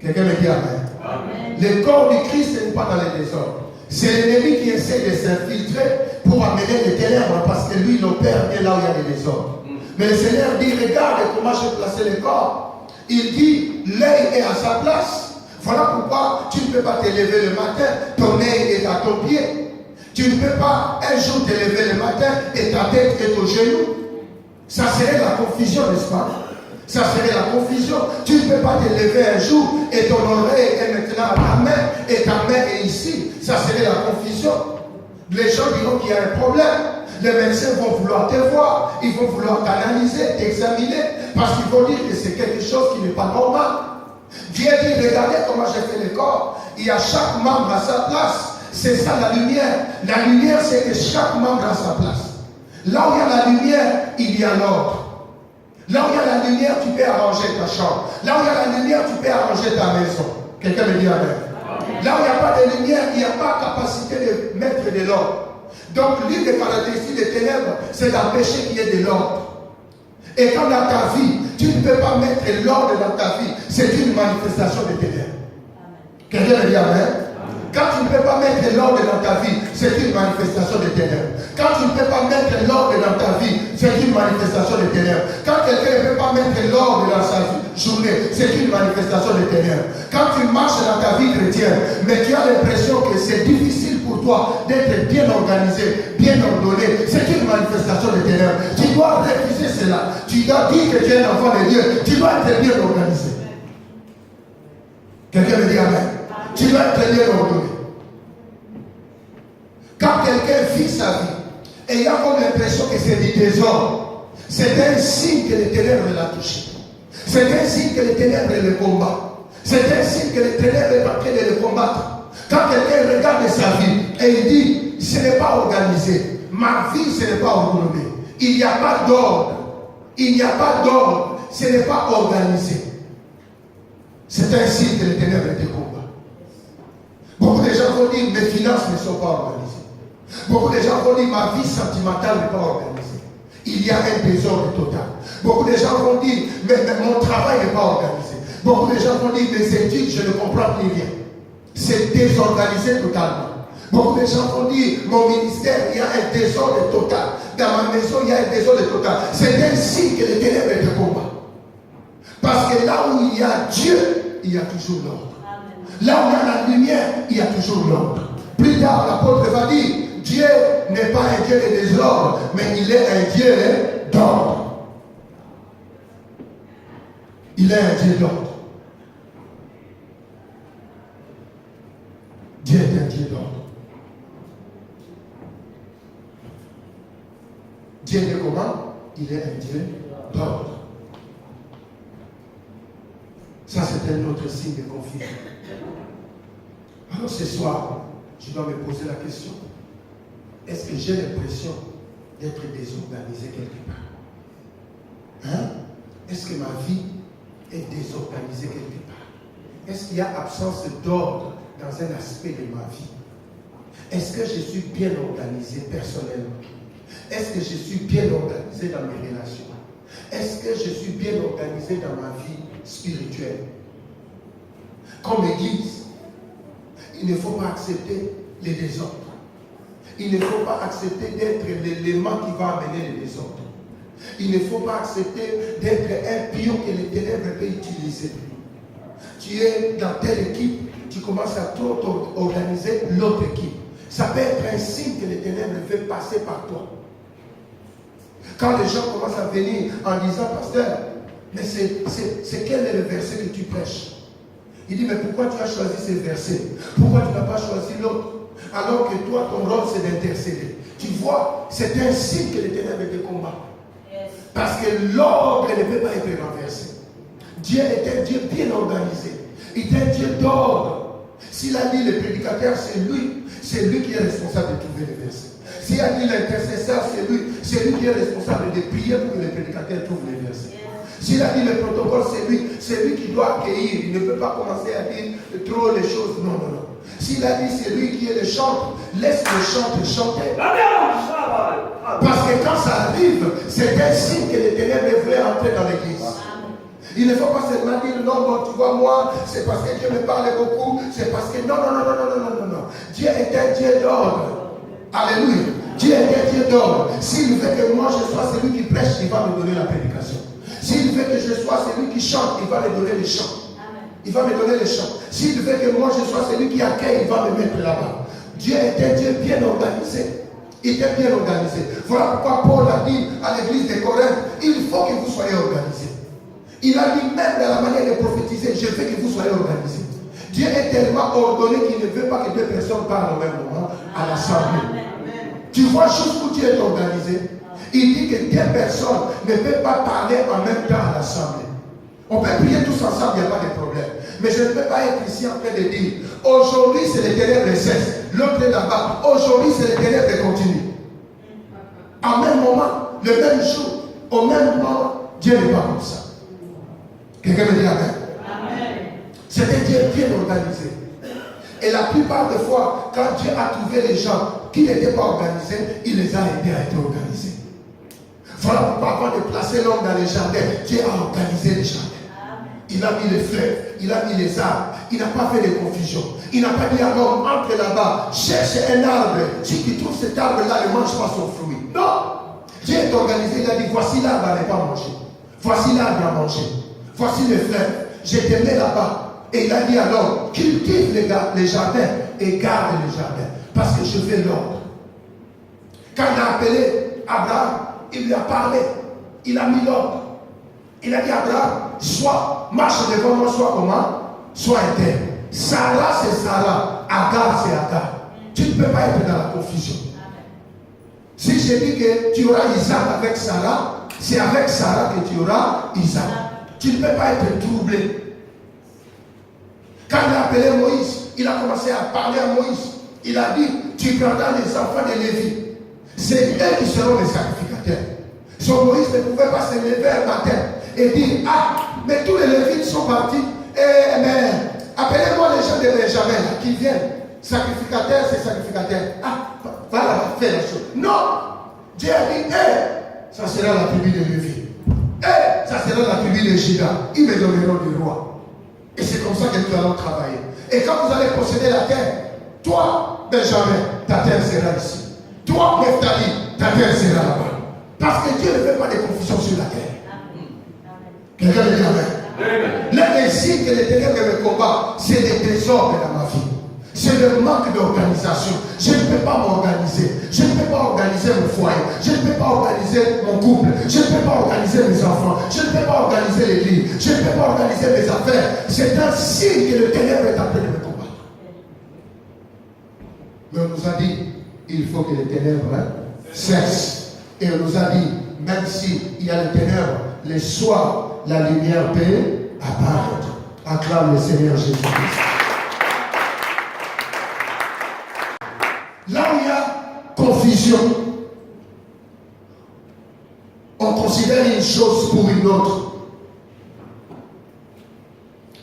Quelqu'un me dit amen. Amen. Le corps du Christ n'est pas dans les désordres. C'est l'ennemi qui essaie de s'infiltrer pour amener les ténèbres parce que lui, il opère bien là où il y a des désordres. Mais le Seigneur dit, regarde comment j'ai placé le corps. Il dit, l'œil est à sa place. Voilà pourquoi tu ne peux pas te lever le matin, ton œil est à ton pied. Tu ne peux pas un jour te lever le matin et ta tête est au genou. Ça serait la confusion, n'est-ce pas? Ça serait la confusion. Tu ne peux pas te lever un jour et ton oreille est maintenant à ta main et ta main est ici. Ça serait la confusion. Les gens diront qu'il y a un problème. Les médecins vont vouloir te voir, ils vont vouloir t'analyser, t'examiner, parce qu'ils vont dire que c'est quelque chose qui n'est pas normal. Dieu dit, regardez comment j'ai fait le corps. Il y a chaque membre à sa place. C'est ça la lumière. La lumière, c'est que chaque membre a sa place. Là où il y a la lumière, il y a l'ordre. Là où il y a la lumière, tu peux arranger ta chambre. Là où il y a la lumière, tu peux arranger ta maison. Quelqu'un me dit amen. Là où il n'y a pas de lumière, il n'y a pas capacité de mettre de l'ordre. Donc l'une des caractéristiques des ténèbres, c'est d'empêcher qu'il y ait de l'ordre. Et quand dans ta vie, tu ne peux pas mettre l'ordre dans ta vie, c'est une manifestation des ténèbres. Quelqu'un me dit amen. Quand tu ne peux pas mettre l'ordre dans ta vie, c'est une manifestation des ténèbres. Quand tu ne peux pas mettre l'ordre dans ta vie, c'est une manifestation des ténèbres. Quand quelqu'un ne peut pas mettre l'ordre dans sa journée, c'est une manifestation des ténèbres. Quand tu marches dans ta vie chrétienne, mais tu as l'impression que c'est difficile pour toi d'être bien organisé, bien ordonné, c'est une manifestation des ténèbres. Tu dois refuser cela. Tu dois dire que tu es un enfant de Dieu. Tu dois être bien organisé. Quelqu'un me dit amen. Tu dois être bien ordonné. Quand quelqu'un vit sa vie et il a comme l'impression que c'est du désordre, c'est un signe que les ténèbres l'a touché. C'est un signe que les ténèbres le combattent. C'est un signe que les ténèbres est en train de le combattre. Quand quelqu'un regarde sa vie et il dit, ce n'est pas organisé. Ma vie, ce n'est pas ordonné. Il n'y a pas d'ordre. Il n'y a pas d'ordre. Ce n'est pas organisé. C'est un signe que les ténèbres te combattent. Beaucoup de gens vont dire, mes finances ne sont pas organisées. Beaucoup de gens vont dire, ma vie sentimentale n'est pas organisée. Il y a un désordre total. Beaucoup de gens vont dire, mais mon travail n'est pas organisé. Beaucoup de gens vont dire, mes études, je ne comprends plus rien. C'est désorganisé totalement. Beaucoup de gens vont dire, mon ministère, il y a un désordre total. Dans ma maison, il y a un désordre total. C'est ainsi que les ténèbres te combattent. Parce que là où il y a Dieu, il y a toujours l'ordre. Là où il y a la lumière, il y a toujours l'ordre. Plus tard, l'apôtre va dire, Dieu n'est pas un Dieu de désordre, mais il est un Dieu d'ordre. Il est un Dieu d'ordre. Dieu est un Dieu d'ordre. Dieu est comment? Il est un Dieu d'ordre. Ça, c'est un autre signe de confusion. Alors ce soir, je dois me poser la question. Est-ce que j'ai l'impression d'être désorganisé quelque part? Hein? Est-ce que ma vie est désorganisée quelque part? Est-ce qu'il y a absence d'ordre dans un aspect de ma vie? Est-ce que je suis bien organisé personnellement? Est-ce que je suis bien organisé dans mes relations? Est-ce que je suis bien organisé dans ma vie spirituelle? Comme Église, il ne faut pas accepter les désordres. Il ne faut pas accepter d'être l'élément qui va amener les désordres. Il ne faut pas accepter d'être un pion que les ténèbres peuvent utiliser. Tu es dans telle équipe, tu commences à trop organiser l'autre équipe. Ça peut être un signe que les ténèbres veulent passer par toi. Quand les gens commencent à venir en disant, pasteur, mais c'est quel est le verset que tu prêches? Il dit, mais pourquoi tu as choisi ce verset? Pourquoi tu n'as pas choisi l'autre? Alors que toi, ton rôle, c'est d'intercéder. Tu vois, c'est un signe que les ténèbres te combattent. Parce que l'ordre ne peut pas être renversé. Dieu est un Dieu bien organisé. Il est un Dieu d'ordre. S'il a dit le prédicateur, c'est lui qui est responsable de trouver les versets. S'il a dit l'intercesseur, c'est lui qui est responsable de prier pour que le prédicateur trouve les versets. S'il a dit le protocole, c'est lui qui doit accueillir. Il ne peut pas commencer à dire trop les choses. Non. S'il a dit c'est lui qui est le chanteur, laisse le chanteur chanter. Parce que quand ça arrive, c'est un signe que les ténèbres veulent entrer dans l'église. Il ne faut pas seulement dire non, tu vois, moi, c'est parce que Dieu me parle beaucoup, c'est parce que non. Dieu est un Dieu d'ordre. Alléluia. Dieu est un Dieu d'ordre. S'il veut que moi je sois celui qui prêche, il va me donner la prédication. S'il veut que je sois celui qui chante, il va me donner les chants. Il va me donner les chants. S'il veut que moi je sois celui qui accueille, il va me mettre là-bas. Dieu est un Dieu bien organisé. Il est bien organisé. Voilà pourquoi Paul a dit à l'église de Corinthe, il faut que vous soyez organisés. Il a dit même dans la manière de prophétiser, je veux que vous soyez organisés. Dieu est tellement ordonné qu'il ne veut pas que deux personnes parlent au même moment à l'assemblée. Tu vois jusqu'où Dieu est organisé. Il dit que deux personnes ne peuvent pas parler en même temps à l'assemblée. On peut prier tous ensemble, il n'y a pas de problème. Mais je ne peux pas être ici en train de dire, aujourd'hui c'est les ténèbres cessent, l'autre est là-bas, aujourd'hui c'est les ténèbres continuent. En même moment, le même jour, au même moment, Dieu n'est pas comme ça. Quelqu'un me dit amen. C'est un Dieu bien organisé. Et la plupart des fois, quand Dieu a trouvé les gens qui n'étaient pas organisés, il les a aidés à être organisés. Voilà pourquoi avant de placer l'homme dans les jardins, Dieu a organisé les jardins. Il a mis les fleuves, il a mis les arbres, il n'a pas fait de confusion. Il n'a pas dit à l'homme, entre là-bas, cherche un arbre. Si tu trouves cet arbre-là, ne mange pas son fruit. Non! Dieu est organisé, il a dit, voici l'arbre à ne pas manger. Voici l'arbre à manger. Voici le fleuve. Je te mets là-bas. Et il a dit à l'homme, cultive les jardins et garde les jardins. Parce que je fais l'ordre. Quand il a appelé Abraham, il lui a parlé. Il a mis l'ordre. Il a dit à Abraham, soit marche devant moi, soit comment? Soit interne. Sarah, c'est Sarah. Agar, c'est Agar. Tu ne peux pas être dans la confusion. Si je dis que tu auras Isaac avec Sarah, c'est avec Sarah que tu auras Isaac. Tu ne peux pas être troublé. Quand il a appelé Moïse, il a commencé à parler à Moïse. Il a dit, tu prendras les enfants de Lévi. C'est eux qui seront les sacrificateurs. Son Moïse ne pouvait pas se lever un matin et dire, ah, mais tous les Lévites sont partis. Mais appelez-moi les gens de Benjamin là, qui viennent. Sacrificateurs, c'est sacrificateurs. Ah, voilà, faire la chose. Non! Dieu a dit, ça sera la tribu de Lévi. Ça sera la tribu de Juda. Ils me donneront du roi. Et c'est comme ça que nous allons travailler. Et quand vous allez posséder la terre, toi, Benjamin, ta terre sera ici. Toi, Nephtali, ta terre sera là-bas. Parce que Dieu ne fait pas de confusion sur la terre. Quelqu'un me dit Amen. L'un des signes que les ténèbres me combattent, c'est les désordres dans ma vie. C'est le manque d'organisation. Je ne peux pas m'organiser. Je ne peux pas organiser mon foyer. Je ne peux pas organiser mon couple. Je ne peux pas organiser mes enfants. Je ne peux pas organiser l'église. Je ne peux pas organiser mes affaires. C'est un signe que le ténèbre est en train de me combattre. Mais on nous a dit, il faut que les ténèbres cessent. Et on nous a dit, même s'il y a les ténèbres, les soirs, la lumière peut apparaître. Acclame le Seigneur Jésus-Christ. Là où il y a confusion, on considère une chose pour une autre.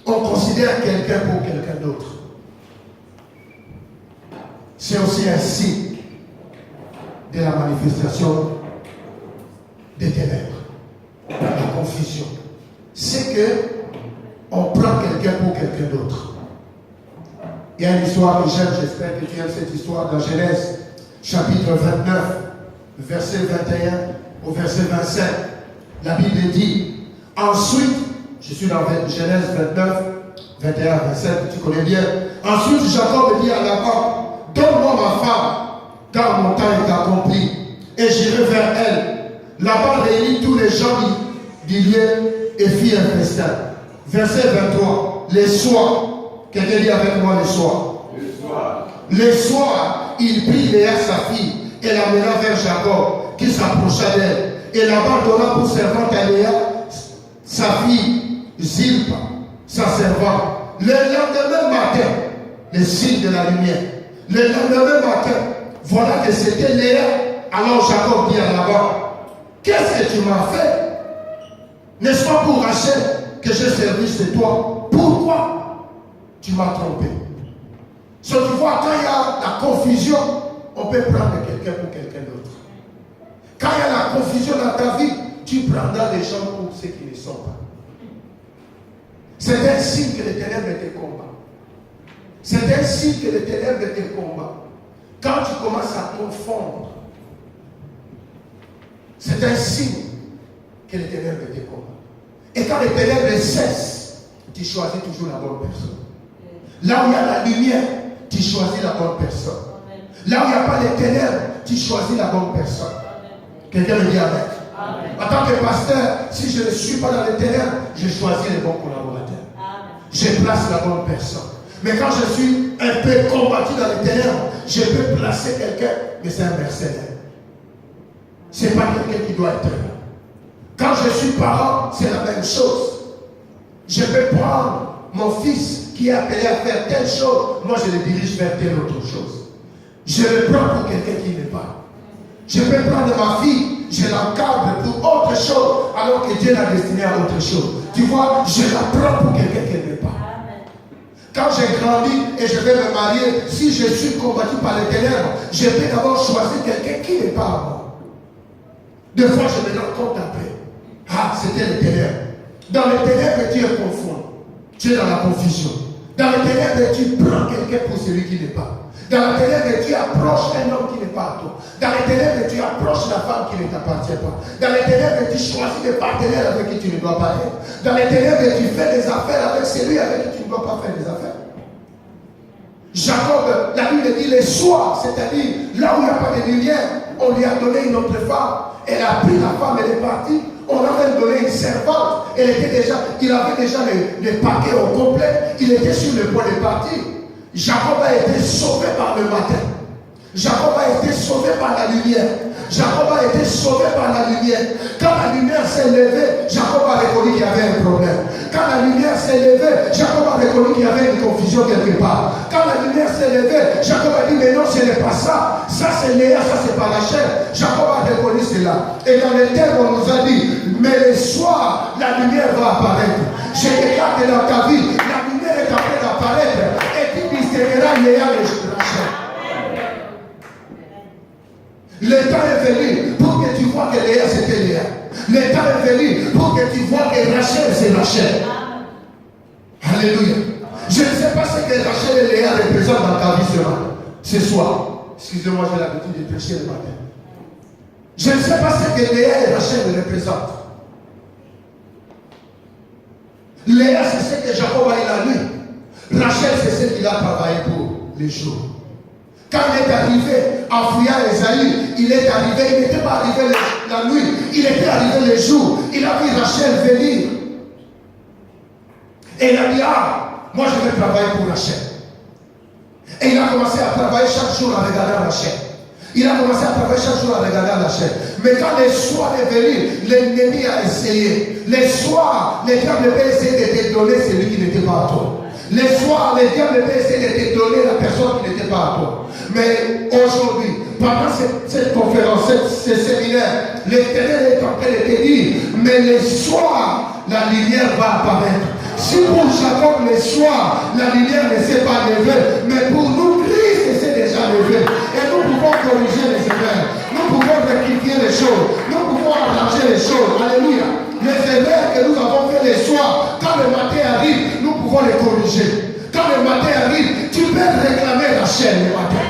On considère quelqu'un pour quelqu'un d'autre. C'est aussi un signe de la manifestation des ténèbres, la confusion. C'est que on prend quelqu'un pour quelqu'un d'autre. Il y a une histoire que j'aime, j'espère que tu aimes cette histoire dans Genèse, chapitre 29, verset 21 au verset 27. La Bible dit, ensuite, je suis dans Genèse 29, 21, 27, tu connais bien. Ensuite, Jacob dit à Laban, donne-moi ma femme, car mon temps est accompli, et j'irai vers elle. Laban réunit tous les gens du lieu et fit un festin. Verset 23, les soirs, quelqu'un dit avec moi les soirs. Les soirs, il prit Léa sa fille et l'amena vers Jacob, qui s'approcha d'elle. Et Laban donna pour servante à Léa sa fille Zilpa, sa servante. Le lendemain matin, le signe de la lumière. Le lendemain matin, voilà que c'était Léa. Alors Jacob dit à Laban, qu'est-ce que tu m'as fait? N'est-ce pas pour Rachel que j'ai servi chez toi? Pourquoi tu m'as trompé? Ce que tu vois, quand il y a la confusion, on peut prendre quelqu'un pour quelqu'un d'autre. Quand il y a la confusion dans ta vie, tu prendras les gens pour ceux qui ne sont pas. C'est un signe que les ténèbres te combattent. C'est un signe que les ténèbres te combattent. Quand tu commences à confondre, c'est un signe que les ténèbres te combattent. Et quand les ténèbres cessent, tu choisis toujours la bonne personne. Là où il y a la lumière, tu choisis la bonne personne. Là où il n'y a pas les ténèbres, tu choisis la bonne personne. Quelqu'un me dit Amen. En tant que pasteur, si je ne suis pas dans les ténèbres, je choisis les bons collaborateurs. Je place la bonne personne. Mais quand je suis un peu combattu dans les ténèbres, je peux placer quelqu'un, mais c'est un mercenaire. Ce n'est pas quelqu'un qui doit être là. Quand je suis parent, c'est la même chose. Je peux prendre mon fils qui est appelé à faire telle chose, moi je le dirige vers telle autre chose. Je le prends pour quelqu'un qui n'est pas. Je peux prendre ma fille, je l'encadre pour autre chose, alors que Dieu l'a destinée à autre chose. Tu vois, je la prends pour quelqu'un qui n'est pas. Quand j'ai grandi et je vais me marier, si je suis combattu par les ténèbres, je peux d'abord choisir quelqu'un qui n'est pas à moi. Des fois, je me rends compte après. Ah, c'était les ténèbres. Dans les ténèbres, tu es confond. Tu es dans la confusion. Dans les ténèbres, tu prends quelqu'un pour celui qui n'est pas. Dans les ténèbres, tu approches un homme qui n'est pas à toi. Dans les ténèbres, tu approches la femme qui ne t'appartient pas. Dans les ténèbres, tu choisis des partenaires avec qui tu ne dois pas être. Dans les ténèbres, tu fais des affaires avec celui avec qui tu ne dois pas faire des affaires. Jacob, la Bible dit les soirs, c'est-à-dire là où il n'y a pas de lumière, on lui a donné une autre femme. Elle a pris la femme, elle est partie. On a même donné une servante. Il avait déjà les paquets au complet. Il était sur le point de partir. Jacob a été sauvé par le matin. Jacob a été sauvé par la lumière. Jacob a été sauvé par la lumière. Quand la lumière s'est levée, Jacob a reconnu qu'il y avait un problème. Quand la lumière s'est levée, Jacob a reconnu qu'il y avait une confusion quelque part. Quand la lumière s'est levée, Jacob a dit, mais non, ce n'est pas ça. Ça c'est Léa, ça c'est pas Rachel. Jacob a reconnu cela. Et dans les termes, on nous a dit, mais le soir, la lumière va apparaître. Je déclare que dans ta vie, la lumière est en train d'apparaître. Et tu distingueras Léa et Rachel. Le temps est venu pour que tu vois que Léa c'était Léa. Le temps est venu pour que tu vois que Rachel c'est Rachel. Alléluia. Je ne sais pas ce que Rachel et Léa représentent dans ta vie ce soir. Excusez-moi, j'ai l'habitude de prêcher le matin. Je ne sais pas ce que Léa et Rachel représentent. Léa c'est ce que Jacob a eu la nuit. Rachel c'est ce qu'il a travaillé pour les jours. Quand il est arrivé en fuyant Esaü, il est arrivé, il n'était pas arrivé la nuit, il était arrivé le jour. Il a vu Rachel venir. Et il a dit, ah, moi je vais travailler pour Rachel. Et il a commencé à travailler chaque jour en regardant Rachel. Il a commencé à travailler chaque jour en regardant Rachel. Mais quand le soir est venu, l'ennemi a essayé. Le soir, les diables peut essayer de te donner celui qui n'était pas à toi. Les soirs, les diables peut essayer de te donner la personne qui n'était pas à toi. Mais aujourd'hui, pendant cette conférence, ce séminaire, l'Éternel est en train de te dire, mais les soirs, la lumière va apparaître. Si pour Jacob les soirs, la lumière ne s'est pas levée, mais pour nous, Christ s'est déjà levé. Et nous pouvons corriger les erreurs. Nous pouvons rectifier les choses. Nous pouvons arranger les choses. Alléluia. Les erreurs que nous avons fait les soirs, quand le matin arrive, nous pouvons les corriger. Quand le matin arrive, tu peux réclamer Rachel le matin.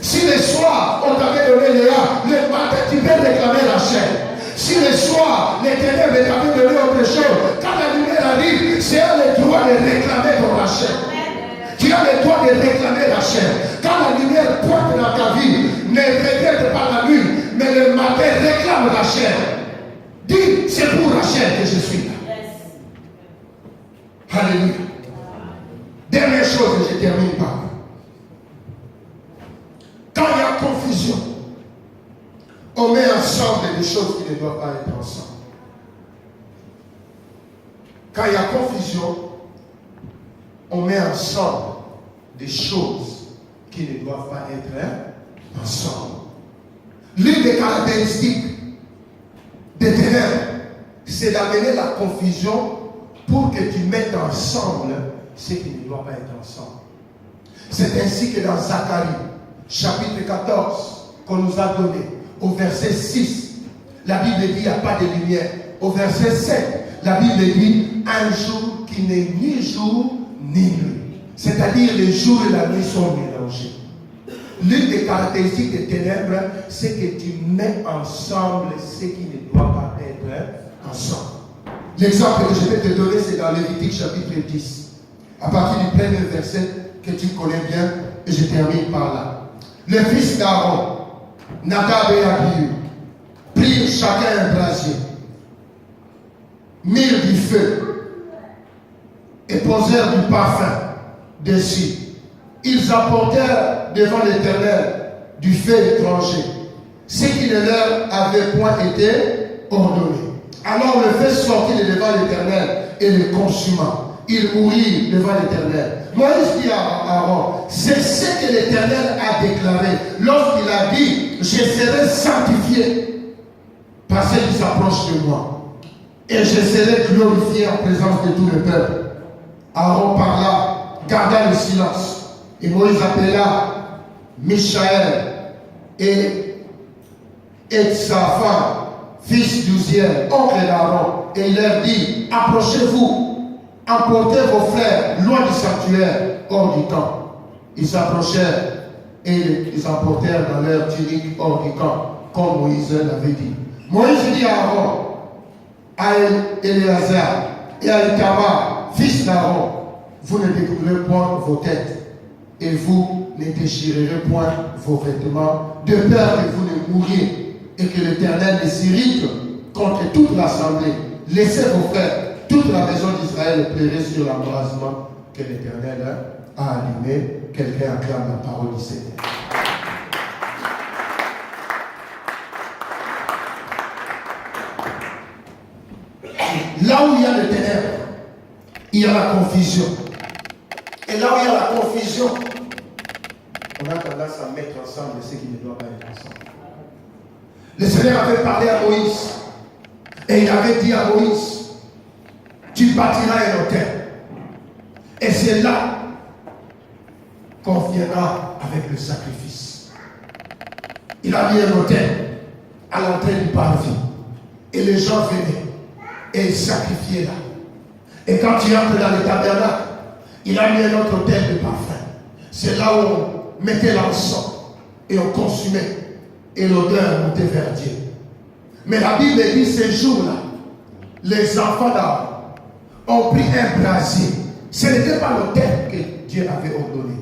Si le soir, on t'avait donné Léa, le matin, tu peux réclamer Rachel. Si le soir, l'Éternel t'avait donné autre chose, quand la lumière arrive, c'est à le droit de réclamer ton Rachel. Tu as le droit de réclamer Rachel. Quand la lumière pointe dans ta vie, ne regrette pas la nuit, mais le matin, réclame Rachel. Dis, c'est pour Rachel que je suis là. Alléluia. Dernière chose, je termine par là. Quand il y a confusion, on met ensemble des choses qui ne doivent pas être ensemble. Quand il y a confusion, on met ensemble des choses qui ne doivent pas être ensemble. L'une des caractéristiques des ténèbres, c'est d'amener la confusion pour que tu mettes ensemble ce qui ne doit pas être ensemble. C'est ainsi que dans Zacharie, chapitre 14, qu'on nous a donné, au verset 6, la Bible dit qu'il n'y a pas de lumière. Au verset 7, la Bible dit un jour qui n'est ni jour ni nuit. C'est-à-dire les jours et la nuit sont mélangés. L'une des caractéristiques des ténèbres, c'est que tu mets ensemble ce qui ne doit pas être ensemble. L'exemple que je vais te donner, c'est dans Lévitique chapitre 10. À partir du premier verset que tu connais bien, et je termine par là. Les fils d'Aaron, Nadab et Abihu, prirent chacun un brasier, mirent du feu et posèrent du parfum dessus. Ils apportèrent devant l'Éternel du feu étranger, ce qui ne leur avait point été ordonné. Alors le feu sortit de devant l'Éternel et le consuma. Il mourut devant l'Éternel. Moïse dit à Aaron, c'est ce que l'Éternel a déclaré lorsqu'il a dit, je serai sanctifié parce qu'il s'approche de moi. Et je serai glorifié en présence de tout le peuple. Aaron parla, garda le silence. Et Moïse appela Michaël et Etsaphan, fils d'Uziel, oncle d'Aaron, et il leur dit, approchez-vous, emportez vos frères loin du sanctuaire, hors du camp. Ils s'approchèrent et ils emportèrent dans leur tunique hors du camp, comme Moïse l'avait dit. Moïse dit à Aaron, à Éléazar et à Ithamar, fils d'Aaron, vous ne découvrez point vos têtes, et vous ne déchirerez point vos vêtements, de peur que vous ne mouriez, et que l'Éternel ne s'irrite contre toute l'assemblée. Laissez vos frères, toute la maison d'Israël pleurer sur l'embrasement que l'Éternel a allumé. Quelqu'un acclame la parole du Seigneur. Là où il y a les ténèbres, il y a la confusion. Et là où il y a la confusion, on a tendance à mettre ensemble ce qui ne doit pas être ensemble. Le Seigneur avait parlé à Moïse. Et il avait dit à Moïse, tu bâtiras un autel. Et c'est là qu'on viendra avec le sacrifice. Il a mis un autel à l'entrée du parvis. Et les gens venaient et ils sacrifiaient là. Et quand tu entres dans le tabernacle, il a mis un autre autel de parfum. C'est là où on mettait l'encens et on consumait. Et l'odeur montait vers Dieu. Mais la Bible dit ces jours-là, les enfants d'Aaron ont pris un brasier. Ce n'était pas l'autel que Dieu avait ordonné.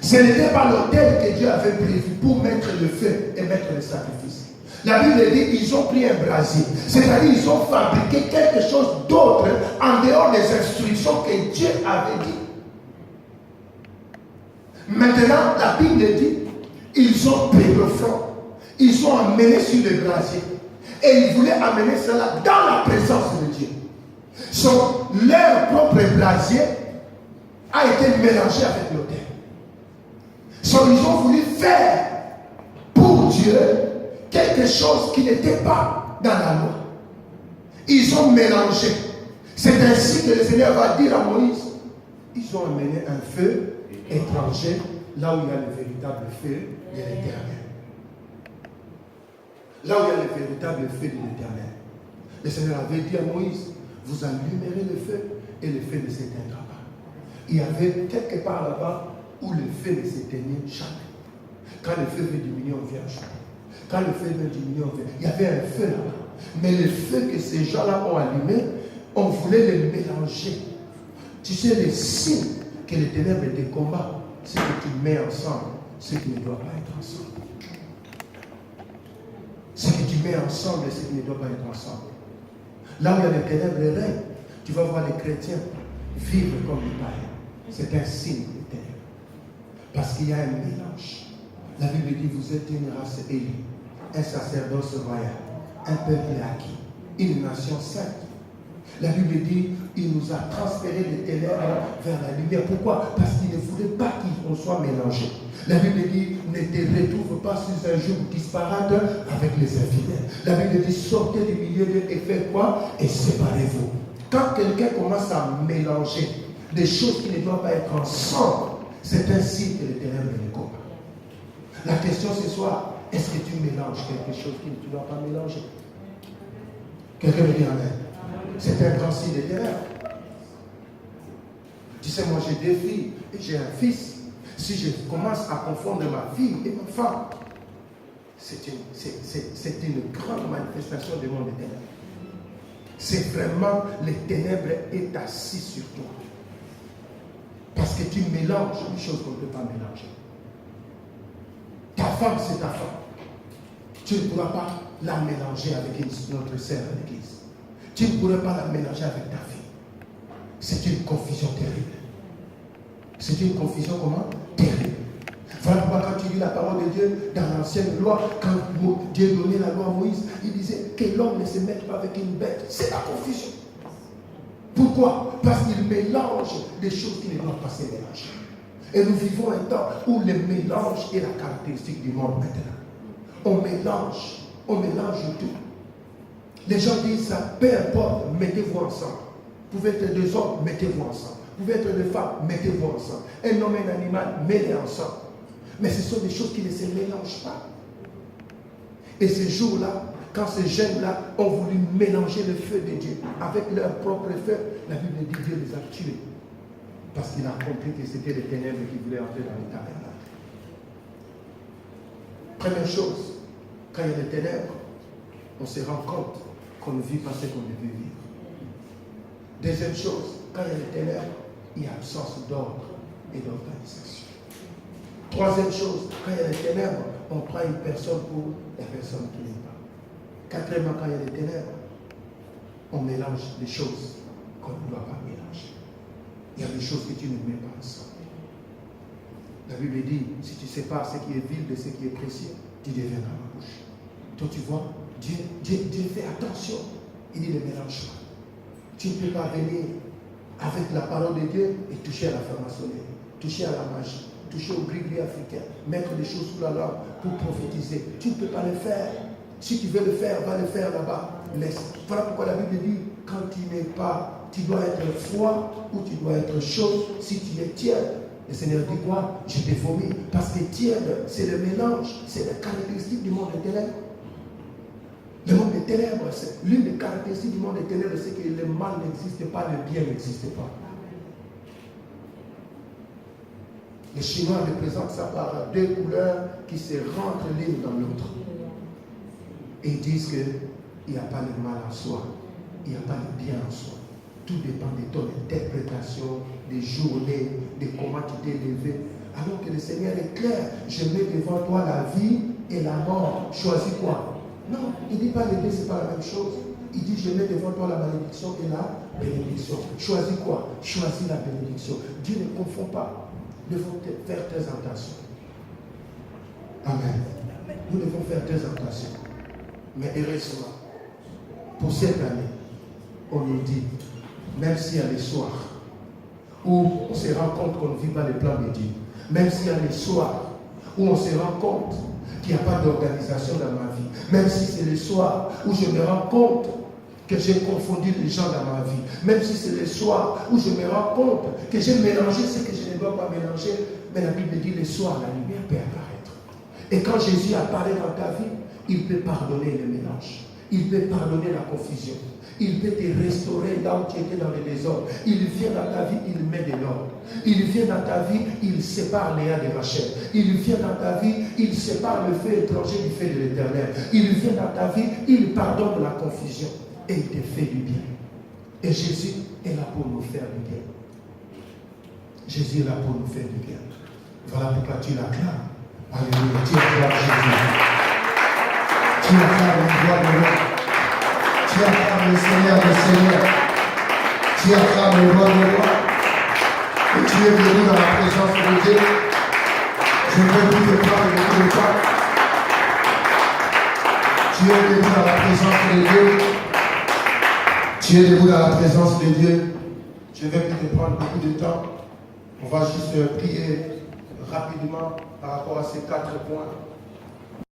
Ce n'était pas l'autel que Dieu avait prévu pour mettre le feu et mettre le sacrifice. La Bible dit ils ont pris un brasier. C'est-à-dire ils ont fabriqué quelque chose d'autre en dehors des instructions que Dieu avait dit. Maintenant, la Bible dit ils ont pris le front. Ils ont amené sur le brasier. Et ils voulaient amener cela dans la présence de Dieu. Leur propre brasier a été mélangé avec l'autel. Ils ont voulu faire pour Dieu quelque chose qui n'était pas dans la loi. Ils ont mélangé. C'est ainsi que le Seigneur va dire à Moïse, ils ont amené un feu étranger là où il y a le véritable feu de l'Éternel. Là où il y a le véritable feu de l'Éternel. Le Seigneur avait dit à Moïse, vous allumerez le feu et le feu ne s'éteindra pas. Il y avait quelque part là-bas où le feu ne s'éteignait jamais. Quand le feu veut diminuer, on vient changer. Quand le feu veut diminuer, on vient. Il y avait un feu là-bas. Mais le feu que ces gens-là ont allumé, on voulait le mélanger. Tu sais, les signes que les ténèbres et des combats, c'est que tu mets ensemble ce qui ne doit pas être ensemble. Ce que tu mets ensemble et ce qui ne doit pas être ensemble. Là où il y a les ténèbres et règnes, tu vas voir les chrétiens vivre comme les païens. C'est un signe des ténèbres. Parce qu'il y a un mélange. La Bible dit, vous êtes une race élue, un sacerdoce royal, un peuple acquis, une nation sainte. La Bible dit, il nous a transféré les ténèbres vers la lumière. Pourquoi? Parce qu'il ne voulait pas qu'on soit mélangés. La Bible dit, ne te retrouve pas sur un jour disparate avec les infidèles. La Bible dit, sortez du milieu d'eux et faites quoi? Et séparez-vous. Quand quelqu'un commence à mélanger des choses qui ne doivent pas être ensemble, c'est un signe que les ténèbres ne combattent. La question ce soir, est-ce que tu mélanges quelque chose qui ne tu dois pas mélanger? Quelqu'un me dit amen. C'est un grand signe des ténèbres. Tu sais, moi j'ai deux filles et j'ai un fils. Si je commence à confondre ma fille et ma femme, c'est une grande manifestation du monde des ténèbres. C'est vraiment les ténèbres est assis sur toi. Parce que tu mélanges une chose qu'on ne peut pas mélanger. Ta femme, c'est ta femme. Tu ne pourras pas la mélanger avec notre sœur à l'église. Tu ne pourrais pas la mélanger avec ta fille. C'est une confusion terrible. C'est une confusion comment? Terrible. Voilà pourquoi quand tu lis la parole de Dieu dans l'ancienne loi, quand Dieu donnait la loi à Moïse, il disait que l'homme ne se mette pas avec une bête. C'est la confusion. Pourquoi? Parce qu'il mélange des choses qui ne doivent pas se mélanger. Et nous vivons un temps où le mélange est la caractéristique du monde maintenant. On mélange tout. Les gens disent ça, peu importe, mettez-vous ensemble. Vous pouvez être deux hommes, mettez-vous ensemble. Vous pouvez être deux femmes, mettez-vous ensemble. Un homme et un animal, mettez ensemble. Mais ce sont des choses qui ne se mélangent pas. Et ces jours-là, quand ces jeunes-là ont voulu mélanger le feu de Dieu avec leur propre feu, la Bible dit Dieu les a tués. Parce qu'il a compris que c'était les ténèbres qui voulaient entrer dans le tabernacle. Première chose, quand il y a des ténèbres, on se rend compte qu'on ne vit pas ce qu'on devait vivre. Deuxième chose, quand il y a des ténèbres, il y a absence d'ordre et d'organisation. Troisième chose, quand il y a des ténèbres, on prend une personne pour la personne qui n'est pas. Quatrièmement, quand il y a des ténèbres, on mélange des choses qu'on ne doit pas mélanger. Il y a des choses que tu ne mets pas ensemble. La Bible dit, si tu sépares ce qui est vil de ce qui est précieux, tu deviendras ma bouche. Toi, tu vois, Dieu fait attention. Il dit, ne mélange pas. Tu ne peux pas venir avec la parole de Dieu et toucher à la franc-maçonnerie, toucher à la magie, toucher au gris-gris africain, mettre des choses sous la langue pour prophétiser. Tu ne peux pas le faire. Si tu veux le faire, va le faire là-bas. Laisse. Voilà pourquoi la Bible dit, quand tu n'es pas, tu dois être froid ou tu dois être chaud. Si tu es tiède, le Seigneur dit quoi? Je t'ai vomi. Parce que tiède, c'est le mélange, c'est la caractéristique du monde des ténèbres. Le monde des ténèbres, c'est l'une des caractéristiques du monde des ténèbres, c'est que le mal n'existe pas, le bien n'existe pas. Les Chinois représentent ça par deux couleurs qui se rentrent l'une dans l'autre. Et ils disent qu'il n'y a pas le mal en soi, il n'y a pas le bien en soi. Tout dépend de ton interprétation, des journées, de comment tu t'es levé. Alors que le Seigneur est clair, je mets devant toi la vie et la mort. Choisis quoi? Non, il ne dit pas les deux, ce n'est pas la même chose. Il dit, je mets devant toi la malédiction et la bénédiction. Choisis quoi? Choisis la bénédiction. Dieu ne confond pas. Nous devons faire très attention. Amen. Nous devons faire très attention. Mais heureusement, pour cette année, on nous dit, même s'il y a les soirs où on se rend compte qu'on ne vit pas les plans de Dieu, même s'il y a les soirs où on se rend compte qu'il n'y a pas d'organisation dans ma vie, même si c'est les soirs où je me rends compte que j'ai confondu les gens dans ma vie, même si c'est les soirs où je me rends compte que j'ai mélangé ce que je ne dois pas mélanger, mais la Bible dit les soirs, la lumière peut apparaître. Et quand Jésus apparaît dans ta vie, il peut pardonner les mélanges, il peut pardonner la confusion, il peut te restaurer là où tu étais dans le désordre. Il vient dans ta vie, il met de l'ordre. Il vient dans ta vie, il sépare Léa de Rachel. Il vient dans ta vie, il sépare le feu étranger du feu de l'Éternel. Il vient dans ta vie, il pardonne la confusion et il te fait du bien. Et Jésus est là pour nous faire du bien. Jésus est là pour nous faire du bien. Voilà pourquoi tu l'acclames. Alléluia. Tu acclames Jésus. Tu acclames la gloire de Dieu. Tu acclames le Seigneur des Seigneurs. Tu acclames le roi de roi. Et tu es venu dans la présence de Dieu. Je ne veux plus te prendre beaucoup de temps. Tu es venu dans la présence de Dieu. Tu es debout dans la présence de Dieu. Je ne vais plus te prendre beaucoup de temps. On va juste prier rapidement par rapport à ces 4 points.